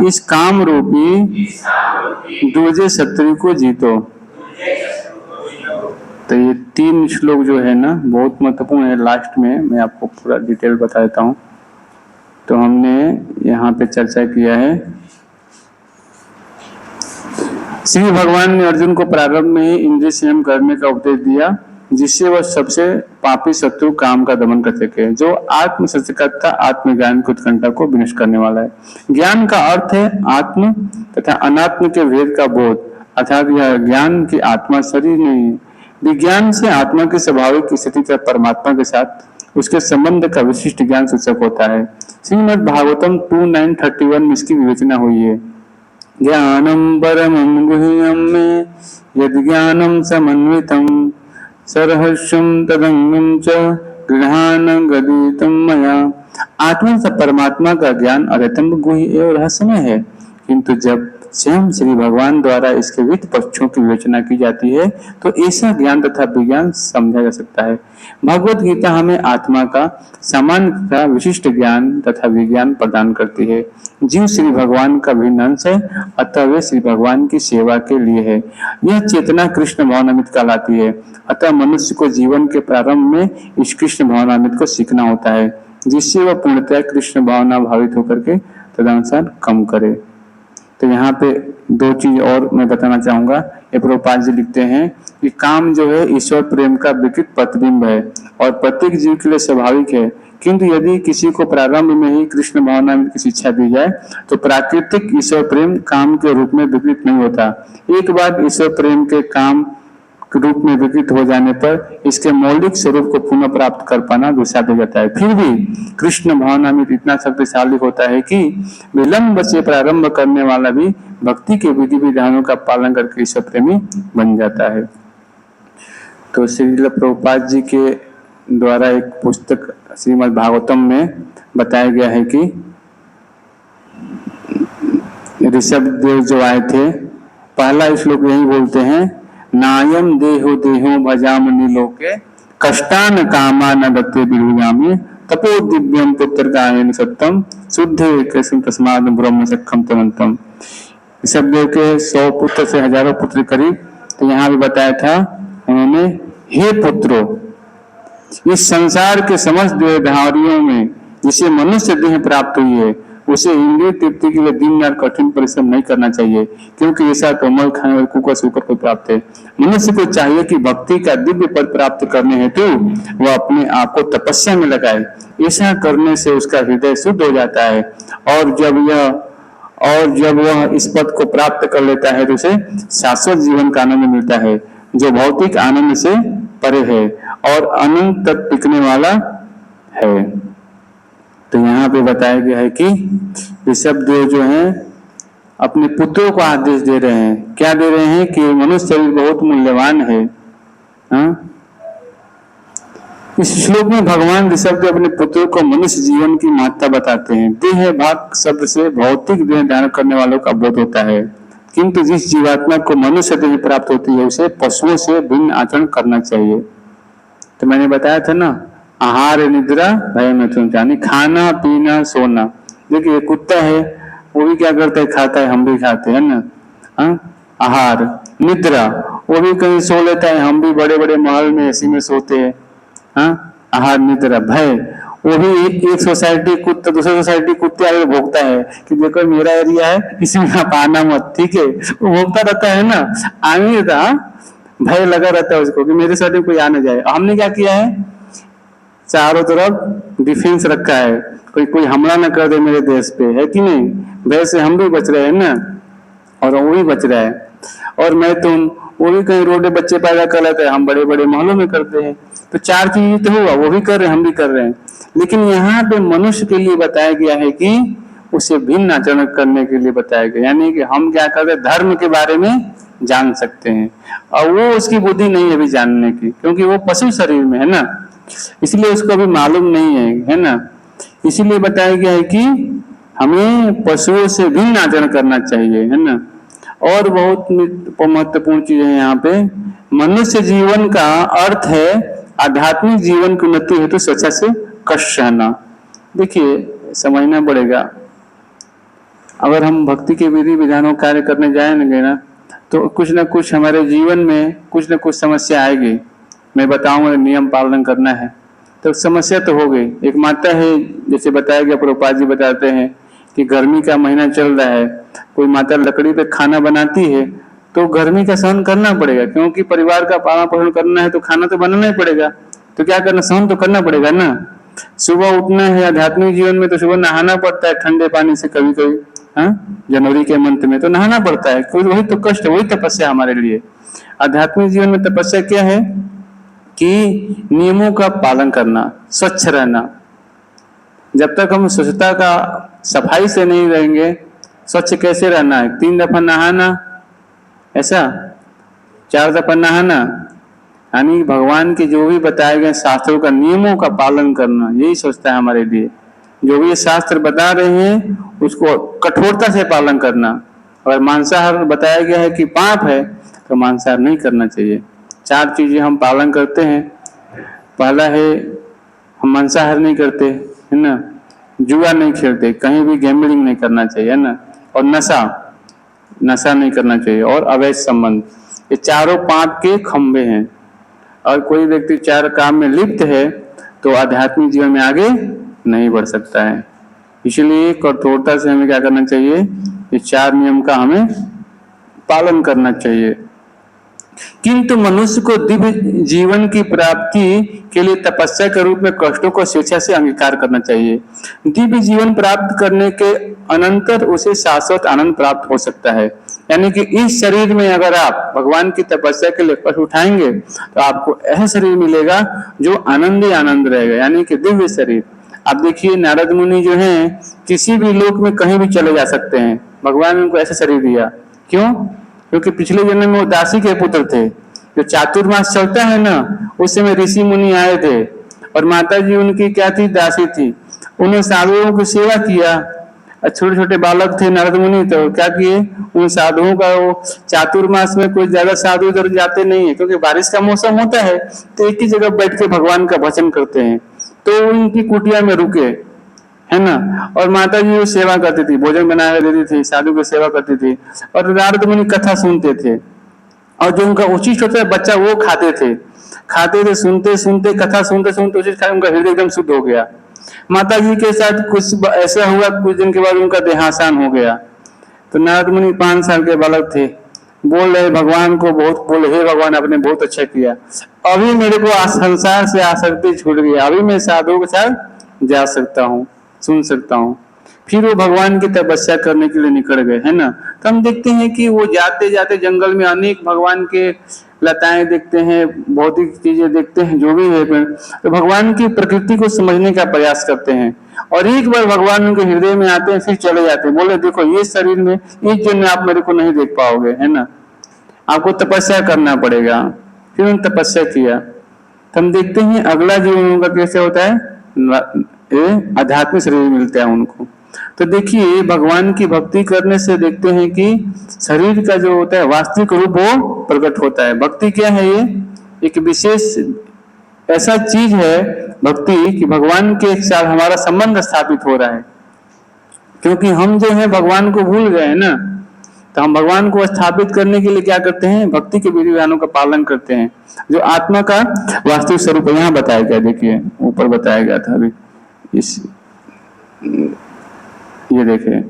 इस काम रूपी दूजे शत्रु को जीतो। तो ये 3 श्लोक जो है ना, बहुत महत्वपूर्ण है। लास्ट में मैं आपको पूरा डिटेल बता देता हूँ। तो हमने यहाँ पे चर्चा किया है, श्री भगवान ने अर्जुन को प्रारंभ में ही इंद्रिय संयम करने का उपदेश दिया, जिससे वह सबसे पापी शत्रु काम का दमन कर सके, जो आत्म सचकता आत्मज्ञान की उत्कंठा को विनष्ट करने वाला है। ज्ञान का अर्थ है आत्म तथा अनात्म के भेद का बोध, अर्थात यह ज्ञान की आत्मा शरीर नहीं है। विज्ञान से आत्मा की स्वाभाविक स्थिति तथा परमात्मा के साथ उसके संबंध का विशिष्ट ज्ञान सूचक होता है। श्रीमद् भागवतम 2:9-31 में इसकी विवेचना हुई है। ज्ञानम परमं गुह्यं मे यद् ज्ञानं समन्वितं सरहर्षं तदंगं च गृहाण गदितं मया। आत्मा से परमात्मा का ज्ञान अत्यंत गुह्य एवं रहस्यमय है, किंतु जब स्वयं श्री भगवान द्वारा इसके विविध पक्षों की विवेचना की जाती है तो ऐसा ज्ञान तथा विज्ञान समझा जा सकता है। भगवत गीता हमें आत्मा का सामान्य तथा विशिष्ट ज्ञान तथा विज्ञान प्रदान करती है। जीव श्री भगवान का भिन्न अंश है, अतः वे श्री भगवान की सेवा के लिए है। यह चेतना कृष्ण भावनामृत कहलाती है। अतः मनुष्य को जीवन के प्रारंभ में इस कृष्ण भावनामृत को सीखना होता है, जिससे वह पूर्णतः कृष्ण भावना भावित होकर के तदनुसार काम करे। तो यहाँ पे 2 चीज और मैं बताना चाहूंगा। ये प्रभुपाद जी लिखते हैं कि काम जो है ईश्वर प्रेम का विकृत प्रतिबिंब है और प्रत्येक जीव के लिए स्वाभाविक है किंतु यदि किसी को प्रारंभ में ही कृष्ण भावना की शिक्षा दी जाए तो प्राकृतिक ईश्वर प्रेम काम के रूप में विकृत नहीं होता। एक बार ईश्वर प्रेम के काम के रूप में विकृत हो जाने पर इसके मौलिक स्वरूप को पुनः प्राप्त कर पाना दुस्साध्य हो जाता है। फिर भी कृष्ण भावना में इतना शक्तिशाली होता है कि विलंब से प्रारंभ करने वाला भी भक्ति के विधि विधानों का पालन करके ईश्वर प्रेमी बन जाता है। तो श्रील प्रभुपाद जी के द्वारा एक पुस्तक श्रीमद् भागवतम में बताया गया है कि ऋषभ देव जो आए थे, पहला श्लोक यही बोलते हैं, नायम देहो देहो भजामनि लोके कष्टान कामा न दत्ते बिरुगामी तपो दिव्यम पुत्र गायन सत्यम शुद्ध कृष्ण तस्माद ब्रह्म सखम तमंतम। ऋषभ देव के 100 पुत्र से हजारों पुत्र करीब, तो यहाँ भी बताया था उन्होंने, हे पुत्रों, इस संसार के समस्त देहधारियों में जिसे मनुष्य देह प्राप्त हुई है उसे इंद्रिय तृप्ति के लिए दिन रात कठिन परिश्रम नहीं करना चाहिए, क्योंकि ऐसा कोमल खाने वाले कुकर सुकर को प्राप्त है। मनुष्य को चाहिए कि भक्ति का दिव्य पद प्राप्त करने हेतु वह अपने आप को तपस्या में लगाए। ऐसा करने से उसका हृदय शुद्ध हो जाता है और जब वह इस पद को प्राप्त कर लेता है तो उसे शाश्वत जीवन का आनंद मिलता है, जो भौतिक आनंद से परे है और अनंत तक टिकने वाला है। तो यहाँ पे बताया गया है कि ऋषभ देव जो हैं अपने पुत्रों को आदेश दे रहे हैं। क्या दे रहे हैं कि मनुष्य शरीर बहुत मूल्यवान है। इस श्लोक में भगवान ऋषभ देव अपने पुत्रों को मनुष्य जीवन की महत्ता बताते हैं। देह भाग शब्द से भौतिक देह धारण करने वालों का बोध होता है, किंतु जिस जीवात्मा को मनुष्य देह प्राप्त होती है उसे पशुओं से भिन्न आचरण करना चाहिए। तो मैंने बताया था ना, आहार निद्रा भय मैथुन, यानी खाना पीना सोना। देखिए कुत्ता है वो भी क्या करता है, खाता है, हम भी खाते हैं ना। आहार निद्रा वो भी कहीं सो लेता है, हम भी बड़े बड़े महल में एसी में सोते हैं। आहार निद्रा भय, वो भी एक सोसाइटी कुत्ता दूसरी सोसाइटी कुत्ते आगे भोगता है कि देखो मेरा एरिया है इसमें आप आना मत, ठीक है, वो भोगता रहता है ना, आने का भय लगा रहता है उसको कि मेरे साथ कोई आ ना जाए। हमने क्या किया है, चारों तरफ डिफेंस रखा है, कोई हमला ना कर दे मेरे देश पे, है कि नहीं। भय से हम भी बच रहे हैं ना, और वो भी बच रहा है। और मैं तुम वो भी कहीं रोडे बच्चे पैदा कर लेते हैं, हम बड़े बड़े महलों में करते हैं। तो चार चीज तो हुआ, वो भी कर रहे हैं हम भी कर रहे हैं। लेकिन यहाँ पे मनुष्य के लिए बताया गया है कि उसे भिन्न आचरण करने के लिए बताया गया, यानी कि हम क्या करते हैं, धर्म के बारे में जान सकते हैं और वो उसकी बुद्धि नहीं है अभी जानने की, क्योंकि वो पशु शरीर में है ना, इसलिए उसको अभी मालूम नहीं है ना। इसीलिए बताया गया है कि हमें पशुओं से भिन्न आचरण करना चाहिए, है ना। और बहुत महत्वपूर्ण चीज है यहाँ पे, मनुष्य जीवन का अर्थ है आध्यात्मिक जीवन की उन्नति हेतु स्वेच्छा से कष्ट सहना। देखिए समझना पड़ेगा, अगर हम भक्ति के विधि विधानों कार्य करने जाएंगे ना तो कुछ न कुछ हमारे जीवन में कुछ न कुछ समस्या आएगी। मैं बताऊंगा नियम पालन करना है तो समस्या तो हो गई। एक माता है, जैसे बताया गया, प्रभुपाद जी बताते हैं कि गर्मी का महीना चल रहा है, कोई माता लकड़ी पे खाना बनाती है तो गर्मी का सहन करना पड़ेगा, क्योंकि परिवार का पालन पोषण करना है तो खाना तो बनाना ही पड़ेगा। तो क्या करना, सहन तो करना पड़ेगा ना। सुबह उठना है आध्यात्मिक जीवन में तो सुबह नहाना पड़ता है ठंडे पानी से, कभी कभी जनवरी के मंथ में तो नहाना पड़ता है, वही तो कष्ट, वही तपस्या हमारे लिए। आध्यात्मिक जीवन में तपस्या क्या है कि नियमों का पालन करना, स्वच्छ रहना। जब तक हम स्वच्छता का सफाई से नहीं रहेंगे, स्वच्छ कैसे रहना है, 3 दफा नहाना, ऐसा 4 दफा नहाना, यानी भगवान के जो भी बताए गए शास्त्रों का नियमों का पालन करना, यही सोचता है हमारे लिए। जो भी शास्त्र बता रहे हैं उसको कठोरता से पालन करना। अगर मांसाहार बताया गया है कि पाप है तो मांसाहार नहीं करना चाहिए। 4 चीजें हम पालन करते हैं। पहला है हम मांसाहार नहीं करते, है ना, जुआ नहीं खेलते, कहीं भी गैम्बलिंग नहीं करना चाहिए, है ना, और नशा नहीं करना चाहिए, और अवैध संबंध। ये चारों पाप के खंभे हैं। और कोई व्यक्ति 4 काम में लिप्त है तो आध्यात्मिक जीवन में आगे नहीं बढ़ सकता है। इसलिए कठोरता से हमें क्या करना चाहिए, ये 4 नियम का हमें पालन करना चाहिए। किंतु मनुष्य को दिव्य जीवन की प्राप्ति के लिए तपस्या के रूप में कष्टों को स्वेच्छा से अंगीकार करना चाहिए। दिव्य जीवन प्राप्त करने के अनंतर उसे शाश्वत आनंद प्राप्त हो सकता है। यानी कि इस शरीर में अगर आप भगवान की तपस्या के लिए कष्ट उठाएंगे तो आपको ऐसा शरीर मिलेगा जो आनंद ही आनंद रहेगा, यानी कि दिव्य शरीर। आप देखिए नारद मुनि जो हैं किसी भी लोक में कहीं भी चले जा सकते हैं, भगवान ने उनको ऐसा शरीर दिया। क्यों? क्योंकि पिछले जन्म में वो दासी के पुत्र थे। जो चातुर्मास चलता है ना, उस समय ऋषि मुनि आए थे और माता जी उनकी क्या थी? दासी थी। उन्होंने साधुओं की सेवा किया। छोटे छोटे बालक थे नारद मुनि, तो क्या किए? उन साधुओं का, वो चातुर्मास में कोई ज्यादा साधु इधर जाते नहीं है क्योंकि बारिश का मौसम होता है, तो एक ही जगह बैठ के भगवान का भजन करते हैं। तो उनकी कुटिया में रुके, है ना, और माता जी वो सेवा करती थी, भोजन बना कर देती थी, साधु की सेवा करती थी और नारद मुनि कथा सुनते थे। और जो उनका उचिष्ट होता है बच्चा वो खाते थे, सुनते सुनते कथा सुनते सुनते उचिष्ट खाते उनका हृदय एकदम शुद्ध हो गया। माता जी के साथ कुछ ऐसा हुआ, कुछ दिन के बाद उनका देहांसान हो गया। तो नारद मुनि 5 साल के बालक थे, बोल रहे भगवान को, बहुत बोले, हे भगवान आपने बहुत अच्छा किया, अभी मेरे को संसार से आसक्ति छूट गई, अभी मैं साधुओं के साथ जा सकता हूँ, सुन सकता हूँ। फिर वो भगवान की तपस्या करने के लिए निकल गए, है ना। तो हम देखते हैं कि वो जाते जाते जंगल में अनेक भगवान के लताएं देखते हैं, भौतिक चीजें देखते हैं, जो भी है, तो भगवान की प्रकृति को समझने का प्रयास करते हैं। और एक बार भगवान उनके हृदय में आते हैं, फिर चले जाते हैं, बोले देखो ये शरीर में एक जन में आप मेरे को नहीं देख पाओगे, है ना, आपको तपस्या करना पड़ेगा। फिर उन्होंने तपस्या किया। तो हम देखते हैं अगला जीवन उनका कैसे होता है, आध्यात्मिक शरीर मिलता है उनको। तो देखिए भगवान की भक्ति करने से देखते हैं कि शरीर का जो होता है वास्तविक रूप वो प्रकट होता है। भक्ति क्या है? ये एक विशेष ऐसा चीज है भक्ति कि भगवान के साथ हमारा संबंध स्थापित हो रहा है। क्योंकि हम जो है भगवान को भूल गए ना, तो हम भगवान को स्थापित करने के लिए क्या करते हैं? भक्ति के विधि विधानों का पालन करते हैं। जो आत्मा का वास्तविक स्वरूप यहाँ बताया गया, देखिए ऊपर बताया गया था अभी, इस ये देखें,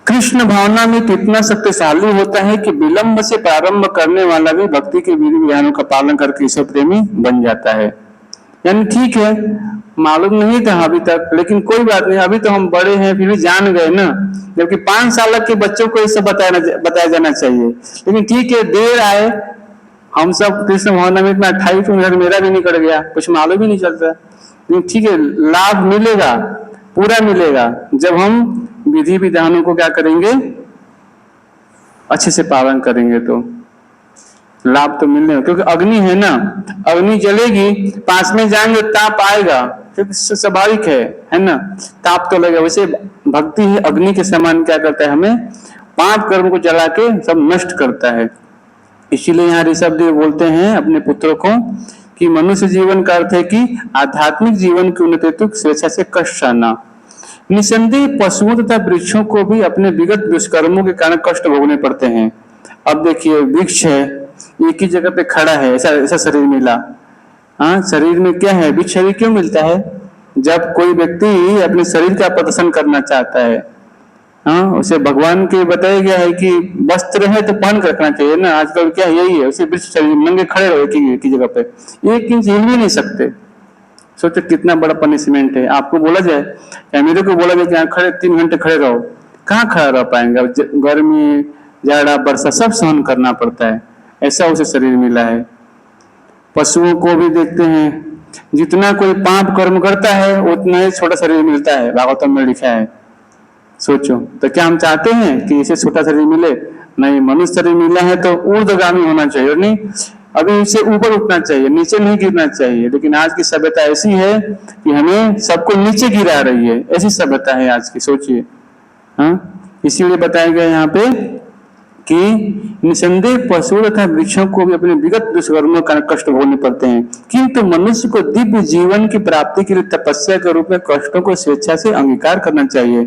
कृष्ण भावना में कितना शक्तिशाली होता है कि विलंब से प्रारंभ करने वाला भी भक्ति के विधि विधानों का पालन करके ईश्वर प्रेमी बन जाता है। यानी ठीक है, मालूम नहीं था अभी तक, लेकिन कोई बात नहीं, अभी तो हम बड़े हैं फिर भी जान गए ना। जबकि 5 साल के बच्चों को ये सब बताया जाना चाहिए, लेकिन ठीक है, देर आए। हम सब कृष्ण भावना में 28 मिनट मेरा भी निकल गया, कुछ मालूम ही नहीं चलता। लेकिन ठीक है, लाभ मिलेगा, पूरा मिलेगा जब हम विधि विधानों को क्या करेंगे? अच्छे से पालन करेंगे तो लाभ तो मिलने, क्योंकि अग्नि है ना, अग्नि जलेगी, पास में जाएंगे ताप आएगा, क्योंकि स्वाभाविक है ना, ताप तो लगेगा। वैसे भक्ति ही अग्नि के समान क्या करता है? हमें पाप कर्म को जला के सब नष्ट करता है। इसीलिए यहाँ ऋषभ देव बोलते हैं अपने पुत्रों को कि मनुष्य जीवन का अर्थ है कि आध्यात्मिक जीवन की उन्नति हेतु स्वेच्छा से कष्ट सहना। निसंदेह पशुओं तथा वृक्षों को भी अपने विगत दुष्कर्मों के कारण कष्ट भोगने पड़ते हैं। अब देखिए वृक्ष है, एक ही जगह पे खड़ा है, ऐसा शरीर मिला। हाँ, शरीर में क्या है? वृक्ष शरीर क्यों मिलता है? जब कोई व्यक्ति अपने शरीर का प्रदर्शन करना चाहता है, हाँ, उसे भगवान के बताया गया है कि वस्त्र है तो पहन कर रखना चाहिए ना। आजकल क्या यही है, उसे वृक्ष शरीर नंगे खड़े रहो एक ही जगह पे, 1 इंच हिल भी नहीं सकते। सोचो कितना बड़ा पनिशमेंट है। आपको बोला जाए या मेरे को बोला जाए कि खड़े 3 घंटे खड़े रहो, कहाँ खड़ा रह पाएंगे? गर्मी, जाड़ा, वर्षा सब सहन करना पड़ता है। ऐसा उसे शरीर मिला है। पशुओं को भी देखते हैं, जितना कोई पाप कर्म करता है उतना ही छोटा शरीर मिलता है, भागवतम में लिखा है। सोचो, तो क्या हम चाहते हैं कि इसे छोटा शरीर मिले? नहीं, मनुष्य शरीर मिला है तो ऊर्ध्वगामी होना चाहिए, नहीं अभी इससे ऊपर उठना चाहिए, नीचे नहीं गिरना चाहिए। लेकिन आज की सभ्यता ऐसी है कि हमें सबको नीचे गिरा रही है, ऐसी सभ्यता है आज की, सोचिए। हाँ, इसीलिए बताया गया यहाँ पे कि निसंदेह पशुओं तथा वृक्षों को भी अपने विगत दुष्कर्मों का कष्ट भोगने पड़ते हैं, किंतु मनुष्य को दिव्य जीवन की प्राप्ति के लिए तपस्या के रूप में कष्टों को स्वेच्छा से अंगीकार करना चाहिए।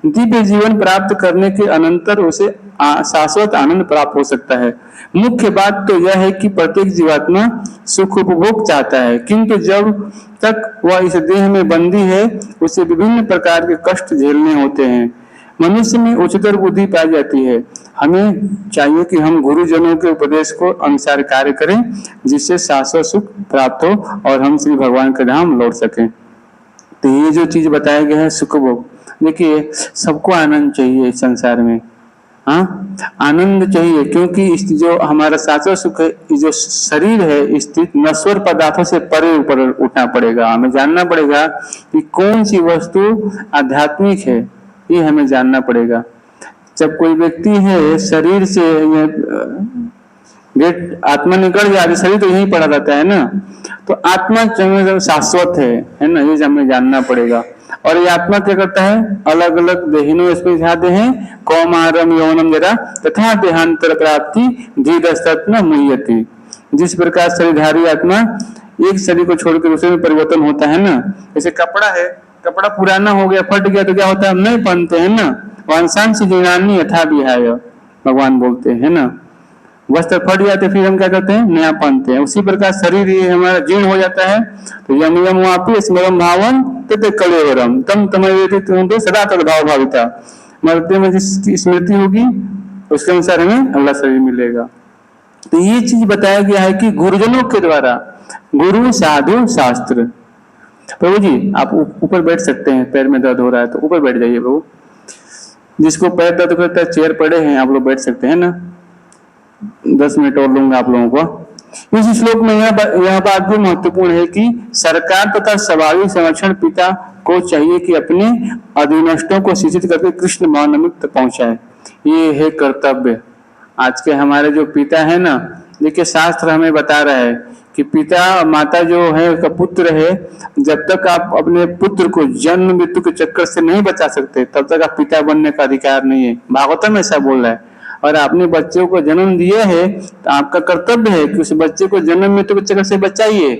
दिव्य जीवन प्राप्त करने के अनंतर उसे शाश्वत आनंद प्राप्त हो सकता है। मुख्य बात तो यह है कि प्रत्येक जीवात्मा सुख उपभोग चाहता है, किंतु जब तक वह इस देह में बंदी है उसे विभिन्न प्रकार के कष्ट झेलने होते हैं। मनुष्य में उच्चतर बुद्धि पाई जाती है। हमें चाहिए कि हम गुरुजनों के उपदेश को अनुसार कार्य करें, जिससे शाश्वत सुख प्राप्त हो और हम श्री भगवान के धाम लौट सकें। तो ये जो चीज बताया गया है सुख भोग, देखिए सबको आनंद चाहिए इस संसार में। हाँ, आनंद चाहिए, क्योंकि इस जो हमारा शाश्वत सुख है, जो शरीर है स्थित नश्वर पदार्थों से परे ऊपर उठना पड़ेगा। हमें जानना पड़ेगा कि कौन सी वस्तु आध्यात्मिक है, ये हमें जानना पड़ेगा। जब कोई व्यक्ति है शरीर से गेट आत्मा निकल जाती, शरीर तो यहीं पड़ा रहता है ना, तो आत्मा शाश्वत है ना, ये हमें जानना पड़ेगा। और ये आत्मा क्या करता है, अलग अलग देहिनो इसमें जाते हैं, कौमारम यौनम जरा तथा देहांतर प्राप्ति धीरस्तत्न मुह्यति। जिस प्रकार शरीरधारी आत्मा एक शरीर को छोड़कर दूसरे में परिवर्तन होता है ना, जैसे कपड़ा है, कपड़ा पुराना हो गया फट गया तो क्या होता है, हम नहीं पहनते हैं ना, वांसांश जीर्णानि यथा विहाय भगवान बोलते हैं ना, वस्त्र फट जाते फिर हम क्या करते हैं, नया पहनते हैं। उसी प्रकार शरीर ये हमारा जीर्ण हो जाता है, तो यम यम वापी स्मरम भावम तते कलेवरम तम तमवेति तुम सदा तद्भाव भाविता। मरते में जिसकी स्मृति होगी उसके अनुसार हमें अगला शरीर मिलेगा। तो ये चीज बताया गया है कि गुरुजनों के द्वारा, गुरु साधु शास्त्र। प्रभु जी आप ऊपर बैठ सकते हैं, पैर में दर्द हो रहा है तो ऊपर बैठ जाइए प्रभु। जिसको पैर दर्द करता है चेयर पड़े हैं, आप लोग बैठ सकते हैं ना, 10 मिनट और लूंगा आप लोगों को। इस श्लोक में यह बात भी महत्वपूर्ण है कि सरकार तथा स्वाभाविक संरक्षण पिता को चाहिए कि अपने अधीनस्थों को शिक्षित करके कृष्ण भावनामृत तक पहुंचाए। ये है कर्तव्य। आज के हमारे जो पिता है ना, देखिए शास्त्र हमें बता रहा है कि पिता माता जो है उसका पुत्र है, जब तक आप अपने पुत्र को जन्म मृत्यु के चक्कर से नहीं बचा सकते तब तक आप पिता बनने का अधिकार नहीं है। भागवतम ऐसा बोल रहा है। और आपने बच्चों को जन्म दिया है तो आपका कर्तव्य है कि उस बच्चे को जन्म मृत्यु के चक्कर से बचाइए,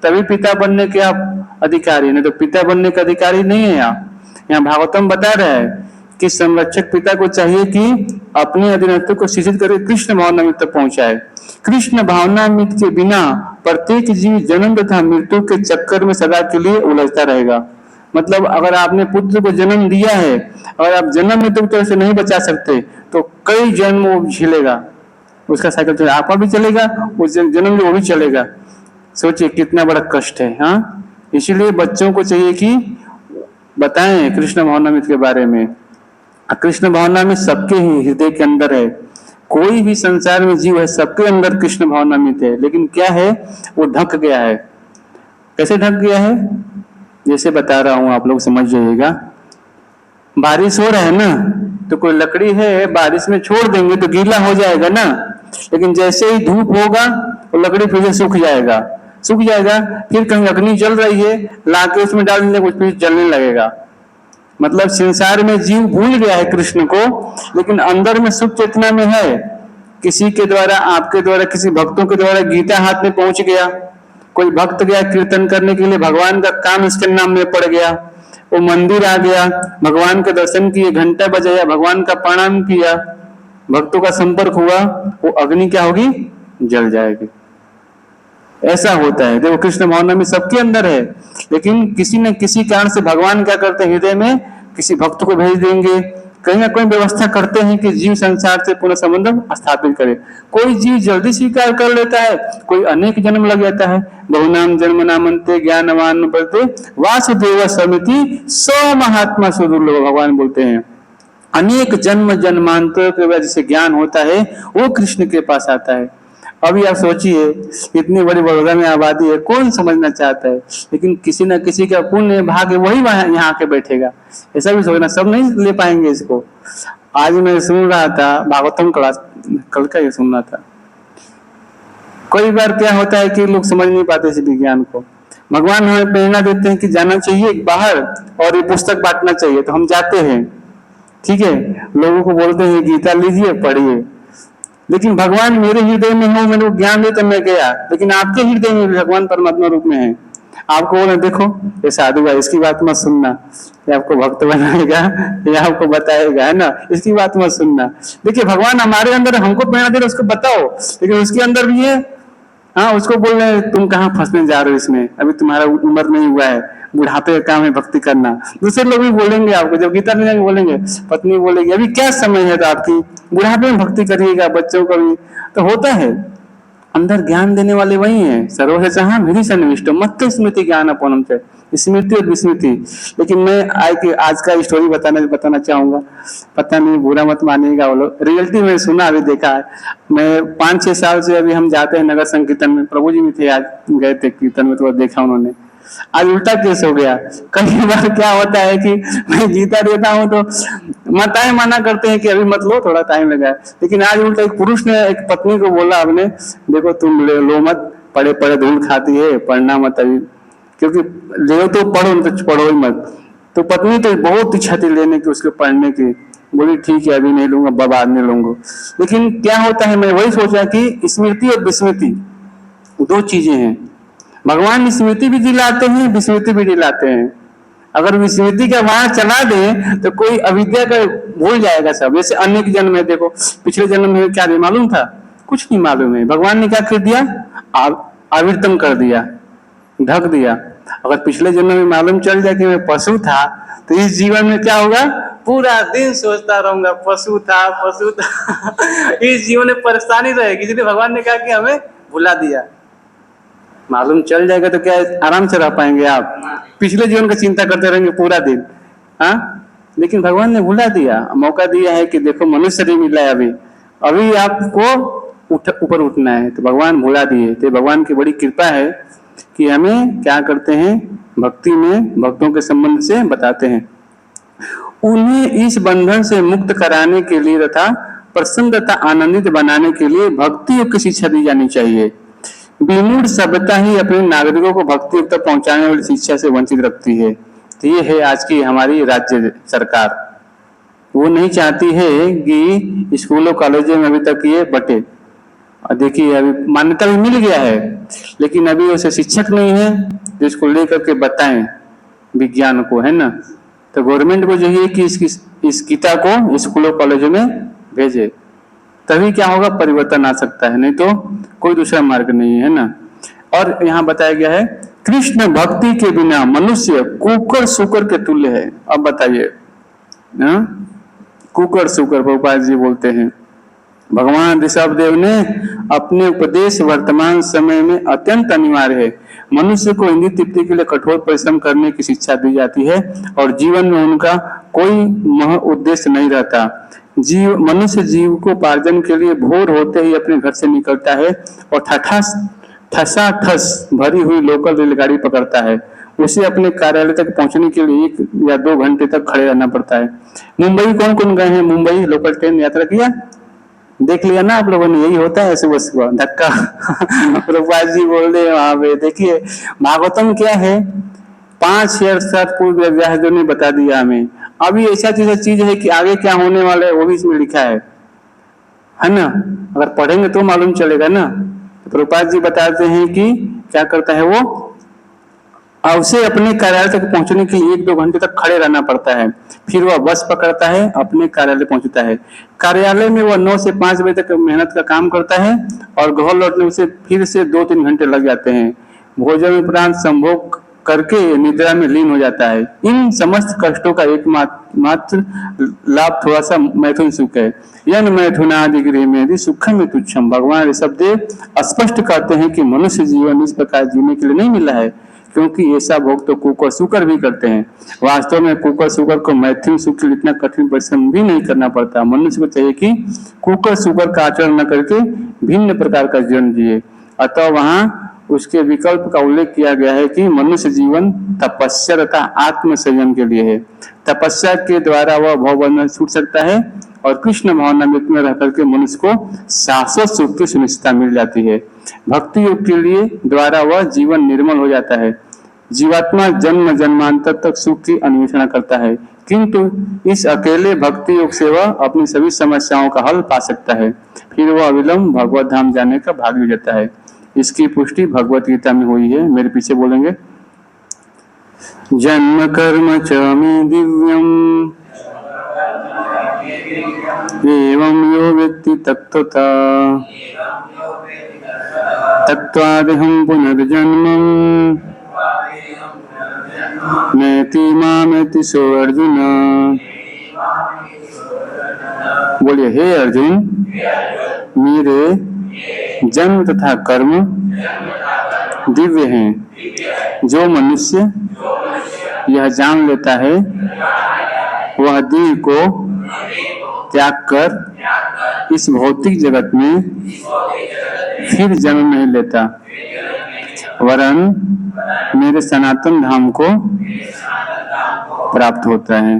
तभी पिता बनने के आप अधिकारी, नहीं तो पिता बनने का अधिकारी नहीं है आप। यहाँ भागवतम बता रहा है कि संरक्षक पिता को चाहिए कि अपने अधीनस्थों को शिक्षित करके कृष्ण भावनामृत तक पहुंचाए। कृष्ण भावनामृत के बिना प्रत्येक जीव जन्म तथा मृत्यु के चक्कर में सदा के लिए उलझता रहेगा। मतलब अगर आपने पुत्र को जन्म दिया है और आप जन्म मृत्यु की तरह से नहीं बचा सकते तो कई जन्म वो झेलेगा, उसका साइकिल चलेगा, आपका भी चलेगा, उस जन्म वो भी चलेगा। सोचिए कितना बड़ा कष्ट है। हाँ, इसीलिए बच्चों को चाहिए कि बताएं कृष्ण भावनामृत के बारे में। कृष्ण भावनामृत सबके ही हृदय के अंदर है, कोई भी संसार में जीव है सबके अंदर कृष्ण भावनामृत है, लेकिन क्या है वो ढक गया है। कैसे ढक गया है, जैसे बता रहा हूं आप लोग समझ जाइएगा। बारिश हो रहा है ना, तो कोई लकड़ी है बारिश में छोड़ देंगे तो गीला हो जाएगा ना, लेकिन जैसे ही धूप होगा वो लकड़ी फिर से सूख जाएगा, फिर कहीं अग्नि जल रही है लाके उसमें डाल देंगे कुछ फिर जलने लगेगा। मतलब संसार में जीव भूल गया है कृष्ण को, लेकिन अंदर में सुख चेतना में है। किसी के द्वारा, आपके द्वारा, किसी भक्तों के द्वारा गीता हाथ में पहुंच गया, कोई भक्त गया कीर्तन करने के लिए, भगवान का काम इसके नाम में पड़ गया, वो मंदिर आ गया, भगवान के दर्शन किए, घंटा बजाया, भगवान का प्रणाम किया, भक्तों का संपर्क हुआ, वो अग्नि क्या होगी, जल जाएगी। ऐसा होता है। देखो कृष्ण भावना में सबके अंदर है, लेकिन किसी न किसी कारण से भगवान क्या करते हैं, हृदय में किसी भक्त को भेज देंगे, कहीं ना कहीं व्यवस्था करते हैं कि जीव संसार से पुनः संबंध स्थापित करे। कोई जीव जल्दी स्वीकार कर लेता है, कोई अनेक जन्म लग जाता है। बहुनाम जन्म नामंते ज्ञानवान पड़ते वासुदेव समिति सौ महात्मा सुदुर्लभ, भगवान बोलते हैं अनेक जन्म जन्मांतर के वजह से ज्ञान होता है वो कृष्ण के पास आता है। अभी आप सोचिए इतनी बड़ी बड़ौदा में आबादी है, कौन समझना चाहता है, लेकिन किसी न किसी का पुण्य भाग्य वही यहाँ आके बैठेगा। ऐसा भी सोचना, सब नहीं ले पाएंगे इसको। आज मैं सुन रहा था भागवतम क्लास, कल का ये सुन रहा था। कई बार क्या होता है कि लोग समझ नहीं पाते इस विज्ञान को। भगवान हमें प्रेरणा देते हैं कि जाना चाहिए बाहर और ये पुस्तक बांटना चाहिए, तो हम जाते हैं, ठीक है, लोगों को बोलते हैं गीता लीजिए पढ़िए, लेकिन भगवान मेरे हृदय में हो, मैंने ज्ञान दे तो मैं गया, लेकिन आपके हृदय में भगवान परमात्मा रूप में है। आपको बोले देखो ये साधु है, इसकी बात मत सुनना, ये आपको भक्त बनाएगा, ये आपको बताएगा, है ना, इसकी बात मत सुनना। देखिए भगवान हमारे अंदर, हमको प्रेरणा दे रहे उसको बताओ, लेकिन उसके अंदर भी है। हाँ, उसको बोल रहे तुम कहाँ फंसने जा रहे हो इसमें, अभी तुम्हारा उम्र नहीं हुआ है, बुढ़ापे का काम है भक्ति करना। दूसरे लोग भी बोलेंगे आपको, जब गीता में जाके बोलेंगे, पत्नी बोलेगी अभी क्या समय है तो आपकी, बुढ़ापे में भक्ति करिएगा, बच्चों का भी तो होता है। अंदर ज्ञान देने वाले वही हैं। सर्वशः हृदय सन्निविष्टो मत्त स्मृति ज्ञान अपनम च, स्मृति और विस्मृति। लेकिन मैं आज का स्टोरी बताना चाहूंगा, पता नहीं बुरा मत मानिएगा वो लोग, रियलिटी में सुना, अभी देखा है। मैं 5-6 साल से अभी हम जाते हैं नगर संकीर्तन में, प्रभु जी भी थे, आज गए थे कीर्तन में तो देखा उन्होंने। आज उल्टा केस हो गया। कई बार क्या होता है कि मैं जीता देता हूँ तो माताएं मना करते हैं कि अभी मत लो, थोड़ा टाइम लगा है। लेकिन आज उल्टा एक पुरुष ने एक पत्नी को बोला, आपने देखो तुम लो मत, पड़े पड़े धूल खाती है, पढ़ना मत अभी, क्योंकि ले तो पढ़ो, तो पढ़ो ही मत। तो पत्नी तो बहुत इच्छा थी लेने की, उसके पढ़ने की, बोली ठीक है अभी नहीं लूंगा, बाद में लूंगा। लेकिन क्या होता है, मैं वही सोचा कि स्मृति और विस्मृति दो चीजें हैं। भगवान स्मृति भी दिलाते हैं, विस्मृति भी दिलाते हैं। अगर विस्मृति का वहां चला दे तो कोई अविद्या का भूल जाएगा सब। जैसे अन्य के जन्म में देखो, पिछले जन्म में क्या नहीं मालूम था, कुछ नहीं मालूम है, भगवान ने क्या कर दिया, आवर्तन कर दिया, ढक दिया। अगर पिछले जन्म में मालूम चल जाए कि मैं पशु था, तो इस जीवन में क्या होगा, पूरा दिन सोचता रहूंगा पशु था पशु था। इस जीवन में परेशानी रहेगी, इसलिए भगवान ने कहा कि हमें भुला दिया। मालूम चल जाएगा तो क्या आराम से रह पाएंगे आप, पिछले जीवन का चिंता करते रहेंगे पूरा दिन। हाँ, लेकिन भगवान ने भुला दिया, मौका दिया है कि देखो मनुष्य शरीर मिला है, अभी आपको ऊपर उठना है, तो भगवान भुला दिए। तो भगवान की बड़ी कृपा है कि हमें क्या करते हैं, भक्ति में भक्तों के संबंध से बताते हैं। उन्हें इस बंधन से मुक्त कराने के लिए तथा प्रसन्न तथा आनंदित बनाने के लिए भक्ति योग की शिक्षा दी जानी चाहिए। विमूढ़ सभ्यता ही अपने नागरिकों को भक्ति योग तक पहुंचाने वाली शिक्षा से वंचित रखती है। तो ये है आज की हमारी राज्य सरकार, वो नहीं चाहती है कि स्कूलों कॉलेजों में अभी तक ये बटे। और देखिए अभी मान्यता भी मिल गया है, लेकिन अभी उसे शिक्षक नहीं है जो इसको लेकर के बताएं विज्ञान को, है ना। तो गवर्नमेंट को चाहिए कि इस गीता को स्कूलों कॉलेजों में भेजे, तभी क्या होगा, परिवर्तन आ सकता है, नहीं तो कोई दूसरा मार्ग नहीं है ना। और यहाँ बताया गया है, कृष्ण भक्ति के बिना मनुष्य कुकर सुकर के तुल्य है। अब बताइए, कुकर सुकर प्रभुपाद जी बोलते हैं। भगवान ऋषभदेव ने अपने उपदेश वर्तमान समय में अत्यंत अनिवार्य है। मनुष्य को इंद्रिय तृप्ति के लिए कठोर परिश्रम करने की शिक्षा दी जाती है और जीवन में उनका कोई मह उद्देश्य नहीं रहता। मनुष्य जीव को उपार्जन के लिए भोर होते ही अपने घर से निकलता है और ठसाठस भरी हुई लोकल रेलगाड़ी पकड़ता है। उसे अपने कार्यालय तक पहुंचने के लिए 1 या 2 घंटे तक खड़े रहना पड़ता है। मुंबई कौन कौन गए हैं, मुंबई लोकल ट्रेन यात्रा किया, देख लिया ना आप लोगों ने, यही होता है सुबह सुबह धक्का। प्रभुपाद जी बोल रहे हैं वहां पे, देखिए भागवतम क्या है, 5,000 साल पूर्व व्यासदेव ने बता दिया हमें। अभी ऐसा चीज है कि आगे क्या होने वाला है वो भी इसमें लिखा है ना। अगर पढ़ेंगे तो मालूम चलेगा ना। प्रभुपाद जी बताते हैं कि क्या करता है वो, उसे अपने कार्यालय तक पहुंचने के लिए 1-2 घंटे तक खड़े रहना पड़ता है। फिर वह बस पकड़ता है, अपने कार्यालय पहुंचता है। कार्यालय में वह 9 से 5 बजे तक मेहनत का काम करता है और घर लौटने से फिर से 2-3 घंटे लग जाते हैं। भोजन उपरांत संभोग करके निद्रा में लीन हो जाता है। इन समस्त कष्टों का एकमात्र लाभ थोड़ा सा मैथुन सुख है। यन मैथुनादि गृह में यदि सुखम में तुच्छम। भगवान ऋषभदेव स्पष्ट कहते हैं कि मनुष्य जीवन इस प्रकार जीने के लिए नहीं मिला है, क्योंकि ऐसा भोग तो कुकर सुकर भी करते हैं। वास्तव में कुकर सुकर को मैथुन सुख के लिए इतना कठिन परिश्रम भी नहीं करना पड़ता। मनुष्य को चाहिए कि कुकर सुकर का आचरण न करके भिन्न प्रकार का जीवन जिए। अतः वहाँ उसके विकल्प का उल्लेख किया गया है कि मनुष्य जीवन तपस्या तथा आत्म संयम के लिए है। तपस्या के द्वारा वह भवबंधन छूट सकता है और कृष्ण भावनामृत में रह करके मनुष्य को शाश्वत सुख की सुनिश्चितता मिल जाती है। भक्ति योग के लिए द्वारा वह जीवन निर्मल हो जाता है। जीवात्मा जन्म जन्मांतर तक सुख की अन्वेषण करता है, किंतु इस अकेले भक्ति योग से वह अपनी सभी समस्याओं का हल पा सकता है। फिर वह अविलंब भगवत धाम जाने का भागी हो जाता है। इसकी पुष्टि भगवत गीता में हुई है। मेरे पीछे बोलेंगे, जन्म कर्म च मे दिव्यम एवं यो वेत्ति तत्त्वता तत्त्वादेहं पुनर्जन्म नयति मामेति सो अर्जुन। बोलिए, हे अर्जुन, मेरे जन्म तथा कर्म दिव्य हैं। जो मनुष्य यह जान लेता है वह देह को त्याग कर इस भौतिक जगत में फिर जन्म नहीं लेता, वरन मेरे सनातन धाम को प्राप्त होता है।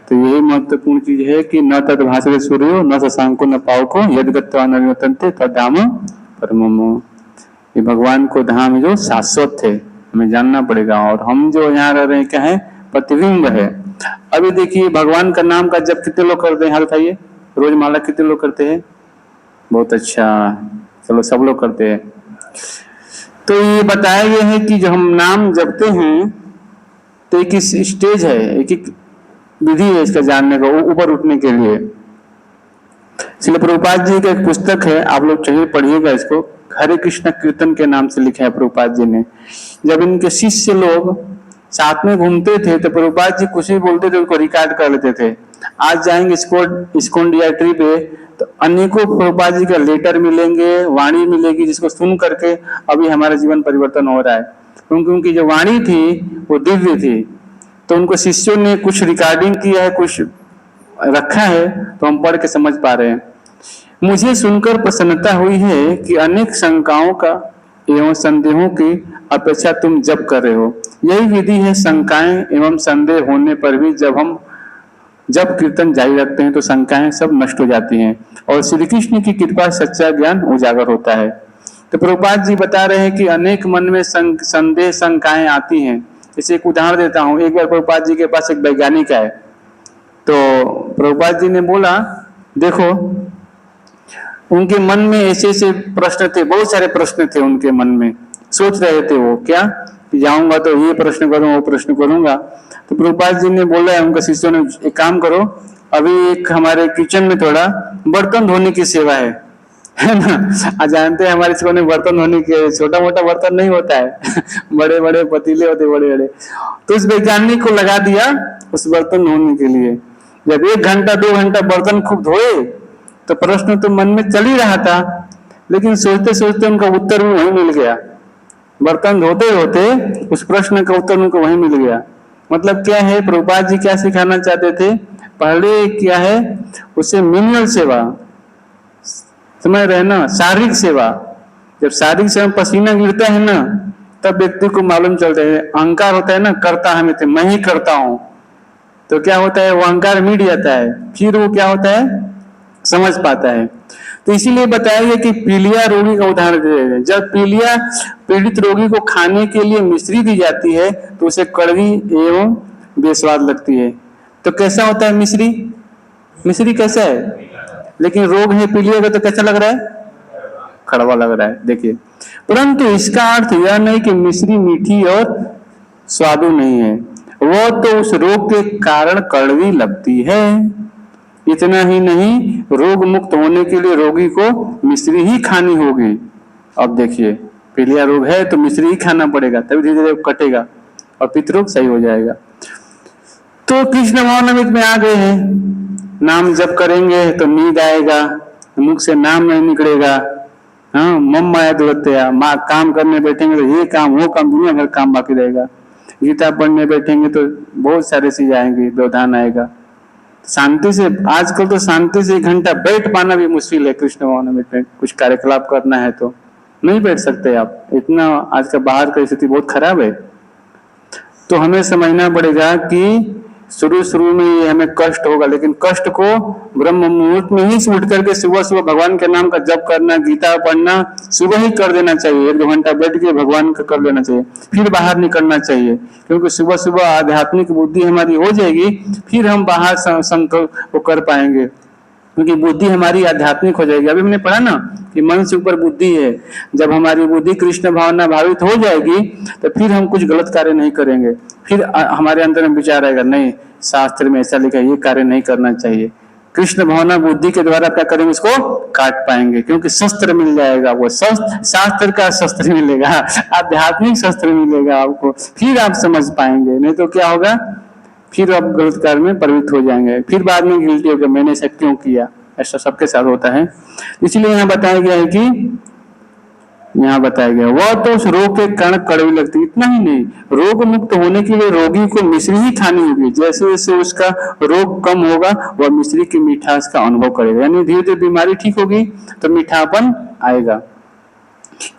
तो यही महत्वपूर्ण चीज है कि न तद्भासते सूर्यो न शशांको न पावको यद् गत्वा न निवर्तन्ते तद्धाम परमम्। ये भगवान को धाम जो शाश्वत है, हमें जानना पड़ेगा। और हम जो यहाँ रह रहे हैं क्या है? प्रतिबिंब है। अभी देखिए, भगवान का नाम का जब कितने लोग करते हैं? हाथ उठाइए। रोज माला कितने लोग करते हैं? बहुत अच्छा, चलो सब लोग करते हैं। तो ये बताया गया है कि जो हम नाम जपते हैं तो एक स्टेज है, एक विधि है इसका जानने का, ऊपर उठने के लिए। श्रील प्रभुपाद जी का एक पुस्तक है, आप लोग चाहिए पढ़िएगा इसको, हरे कृष्ण कीर्तन के नाम से लिखा है प्रभुपाद जी ने। जब इनके शिष्य लोग साथ में घूमते थे तो प्रभुपाद जी कुछ भी बोलते थे उसको रिकॉर्ड कर लेते थे। आज जाएंगे इस्कॉन DRT पे तो अनेकों प्रभुपाद जी का लेटर मिलेंगे, वाणी मिलेगी, जिसको सुन करके अभी हमारा जीवन परिवर्तन हो रहा है। क्योंकि उनकी जो वाणी थी वो दिव्य थी। तो उनको शिष्यों ने कुछ रिकॉर्डिंग किया है, कुछ रखा है, तो हम पढ़ के समझ पा रहे हैं। मुझे सुनकर प्रसन्नता हुई है कि अनेक शंकाओं का एवं संदेहों की अपेक्षा तुम जप कर रहे हो। यही विधि है शंकाएं एवं संदेह होने पर भी जब कीर्तन जारी रखते हैं तो शंकाएं सब नष्ट हो जाती हैं और श्री कृष्ण की कृपा सच्चा ज्ञान उजागर होता है। तो प्रभुपाद जी बता रहे हैं कि अनेक मन में संदेह शंकाएं आती हैं। जैसे एक उदाहरण देता हूँ। एक बार प्रभुपाद जी के पास एक वैज्ञानिक आए तो प्रभुपाद जी ने बोला, देखो उनके मन में ऐसे ऐसे प्रश्न थे, बहुत सारे प्रश्न थे उनके मन में। सोच रहे थे वो क्या कि जाऊंगा तो ये प्रश्न करूंगा, वो प्रश्न करूंगा। तो प्रभुपाद जी ने बोला, उनके शिष्यों ने, एक काम करो, अभी एक हमारे किचन में थोड़ा बर्तन धोने की सेवा है ना। आज जानते हैं हमारे जीवन में बर्तन धोने के छोटा मोटा बर्तन नहीं होता है बड़े बड़े पतीले होते, बड़े बड़े। तो उस वैज्ञानिक को लगा दिया उस बर्तन धोने के लिए। जब 1 घंटा 2 घंटा बर्तन खूब धोए तो प्रश्न तो मन में चल ही रहा था, लेकिन सोचते सोचते उनका उत्तर भी वहीं मिल गया। बर्तन धोते धोते उस प्रश्न का उत्तर उनको वहीं मिल गया। मतलब क्या है, प्रभुपाद जी क्या सिखाना चाहते थे? पहले क्या है, उसे मिनिमल सेवा, समझ रहे ना, शारीरिक सेवा। जब शारीरिक सेवा पसीना गिरता है ना, तब व्यक्ति को मालूम चलता है, अहंकार होता है ना, करता हमें थे, मैं ही करता हूं। तो क्या होता है, वो अहंकार मिट जाता है, फिर वो क्या होता है, समझ पाता है। तो इसीलिए बताया गया कि पीलिया रोगी का उदाहरण दिया गया। जब पीलिया पीड़ित रोगी को खाने के लिए मिश्री दी जाती है तो उसे कड़वी एवं बेस्वाद लगती है। तो कैसा होता है मिश्री? मिश्री कैसा है? लेकिन रोग है पीलिया का तो कैसा लग रहा है? कड़वा लग रहा है। देखिए, परंतु इसका अर्थ यह नहीं कि मिश्री मीठी और स्वादु नहीं है, वो तो उस रोग के कारण कड़वी लगती है। इतना ही नहीं, रोग मुक्त होने के लिए रोगी को मिश्री ही खानी होगी। अब देखिए, पीलिया रोग है तो मिश्री ही खाना पड़ेगा, तभी धीरे धीरे कटेगा और पितरोग सही हो जाएगा। तो कृष्ण भावनामृत में आ गए हैं, नाम जप करेंगे तो नींद आएगा, मुख से नाम नहीं निकलेगा। हाँ, मम माया दुरत्या, माँ काम करने बैठेंगे तो ये काम वो काम, दुनिया भर काम बाकी रहेगा। गीता पढ़ने बैठेंगे तो बहुत सारे चीज आएंगे, व्यवधान आएगा। शांति से, आजकल तो शांति से 1 घंटा बैठ पाना भी मुश्किल है। कृष्ण भावनामृत में कुछ कार्यकलाप करना है तो नहीं बैठ सकते आप, इतना आज का बाहर की स्थिति बहुत खराब है। तो हमें समझना पड़ेगा कि शुरू में ये हमें कष्ट होगा, लेकिन कष्ट को ब्रह्म मुहूर्त में ही उठ करके सुबह सुबह भगवान के नाम का जप करना, गीता पढ़ना सुबह ही कर देना चाहिए। 1-2 घंटा बैठ के भगवान का कर लेना चाहिए, फिर बाहर निकलना चाहिए। क्योंकि सुबह सुबह आध्यात्मिक बुद्धि हमारी हो जाएगी, फिर हम बाहर संकल्प को कर पाएंगे, क्योंकि बुद्धि हमारी आध्यात्मिक हो जाएगी। अभी हमने पढ़ा ना कि मन से ऊपर बुद्धि है। जब हमारी बुद्धि कृष्ण भावना भावित हो जाएगी तो फिर हम कुछ गलत कार्य नहीं करेंगे। फिर हमारे अंदर में विचार आएगा, नहीं शास्त्र में ऐसा लिखा है, ये कार्य नहीं करना चाहिए। कृष्ण भावना बुद्धि के द्वारा क्या करेंगे, इसको काट पाएंगे, क्योंकि शस्त्र मिल जाएगा, वो शस्त्र शास्त्र का शस्त्र मिलेगा, आध्यात्मिक शस्त्र मिलेगा आपको, फिर आप समझ पाएंगे। नहीं तो क्या होगा, फिर आप गलत कार्य में प्रवृत्त हो जाएंगे, फिर बाद में गिल्टी होगा, मैंने ऐसा क्यों किया। ऐसा सबके साथ होता है। इसलिए यहाँ बताया गया है कि यहाँ बताया गया वह तो उस रोग के कारण कड़वी लगती। इतना ही नहीं, रोग मुक्त होने के लिए रोगी को मिश्री ही खानी होगी। जैसे जैसे उसका रोग कम होगा वह मिश्री की मिठास का अनुभव करेगा, यानी धीरे धीरे बीमारी ठीक होगी तो मीठापन आएगा।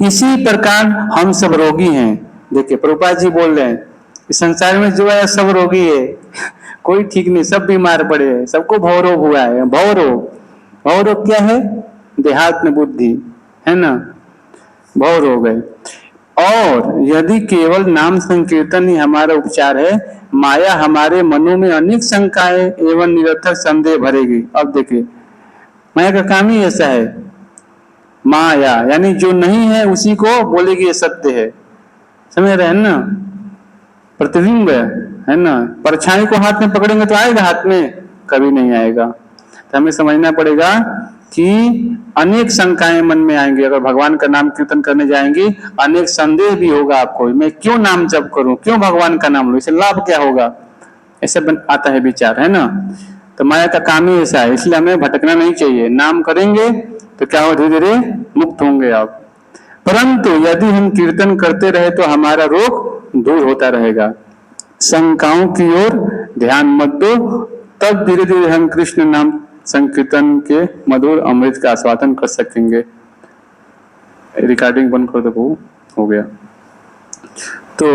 इसी प्रकार हम सब रोगी हैं। देखिए प्रभुपाद जी बोल रहे हैं, इस संसार में जो है सब रोगी है, कोई ठीक नहीं, सब बीमार पड़े हैं, सबको भवरोग हुआ है। भवरोग क्या है, देहात्म बुद्धि है ना, भवरोग है। और यदि केवल नाम संकीर्तन ही हमारा उपचार है, माया हमारे मनों में अनेक शंकाएं एवं निरर्थक संदेह भरेगी। अब देखिए माया का काम ही ऐसा है, माया यानी जो नहीं है उसी को बोलेगी ये सत्य है, समझ रहे हैं ना, प्रतिबिंब है ना, परछाई को हाथ में पकड़ेंगे तो आएगा हाथ में, कभी नहीं आएगा। तो हमें समझना पड़ेगा कि अनेक शंकाएं मन में आएंगी। अगर भगवान का नाम कीर्तन करने जाएंगे अनेक संदेह भी होगा आपको, मैं क्यों नाम जप करूं, क्यों भगवान का नाम लूं, इससे लाभ क्या होगा, ऐसे आता है विचार, है ना। तो माया का काम ही ऐसा है, इसलिए हमें भटकना नहीं चाहिए। नाम करेंगे तो क्या हो, धीरे धीरे मुक्त होंगे आप। परंतु यदि हम कीर्तन करते रहे तो हमारा रोग दूर होता रहेगा। शंकाओं की ओर ध्यान मत दो, तब धीरे धीरे हम कृष्ण नाम संकीर्तन के मधुर अमृत का आस्वादन कर सकेंगे। रिकॉर्डिंग बंद कर दो, हो गया। तो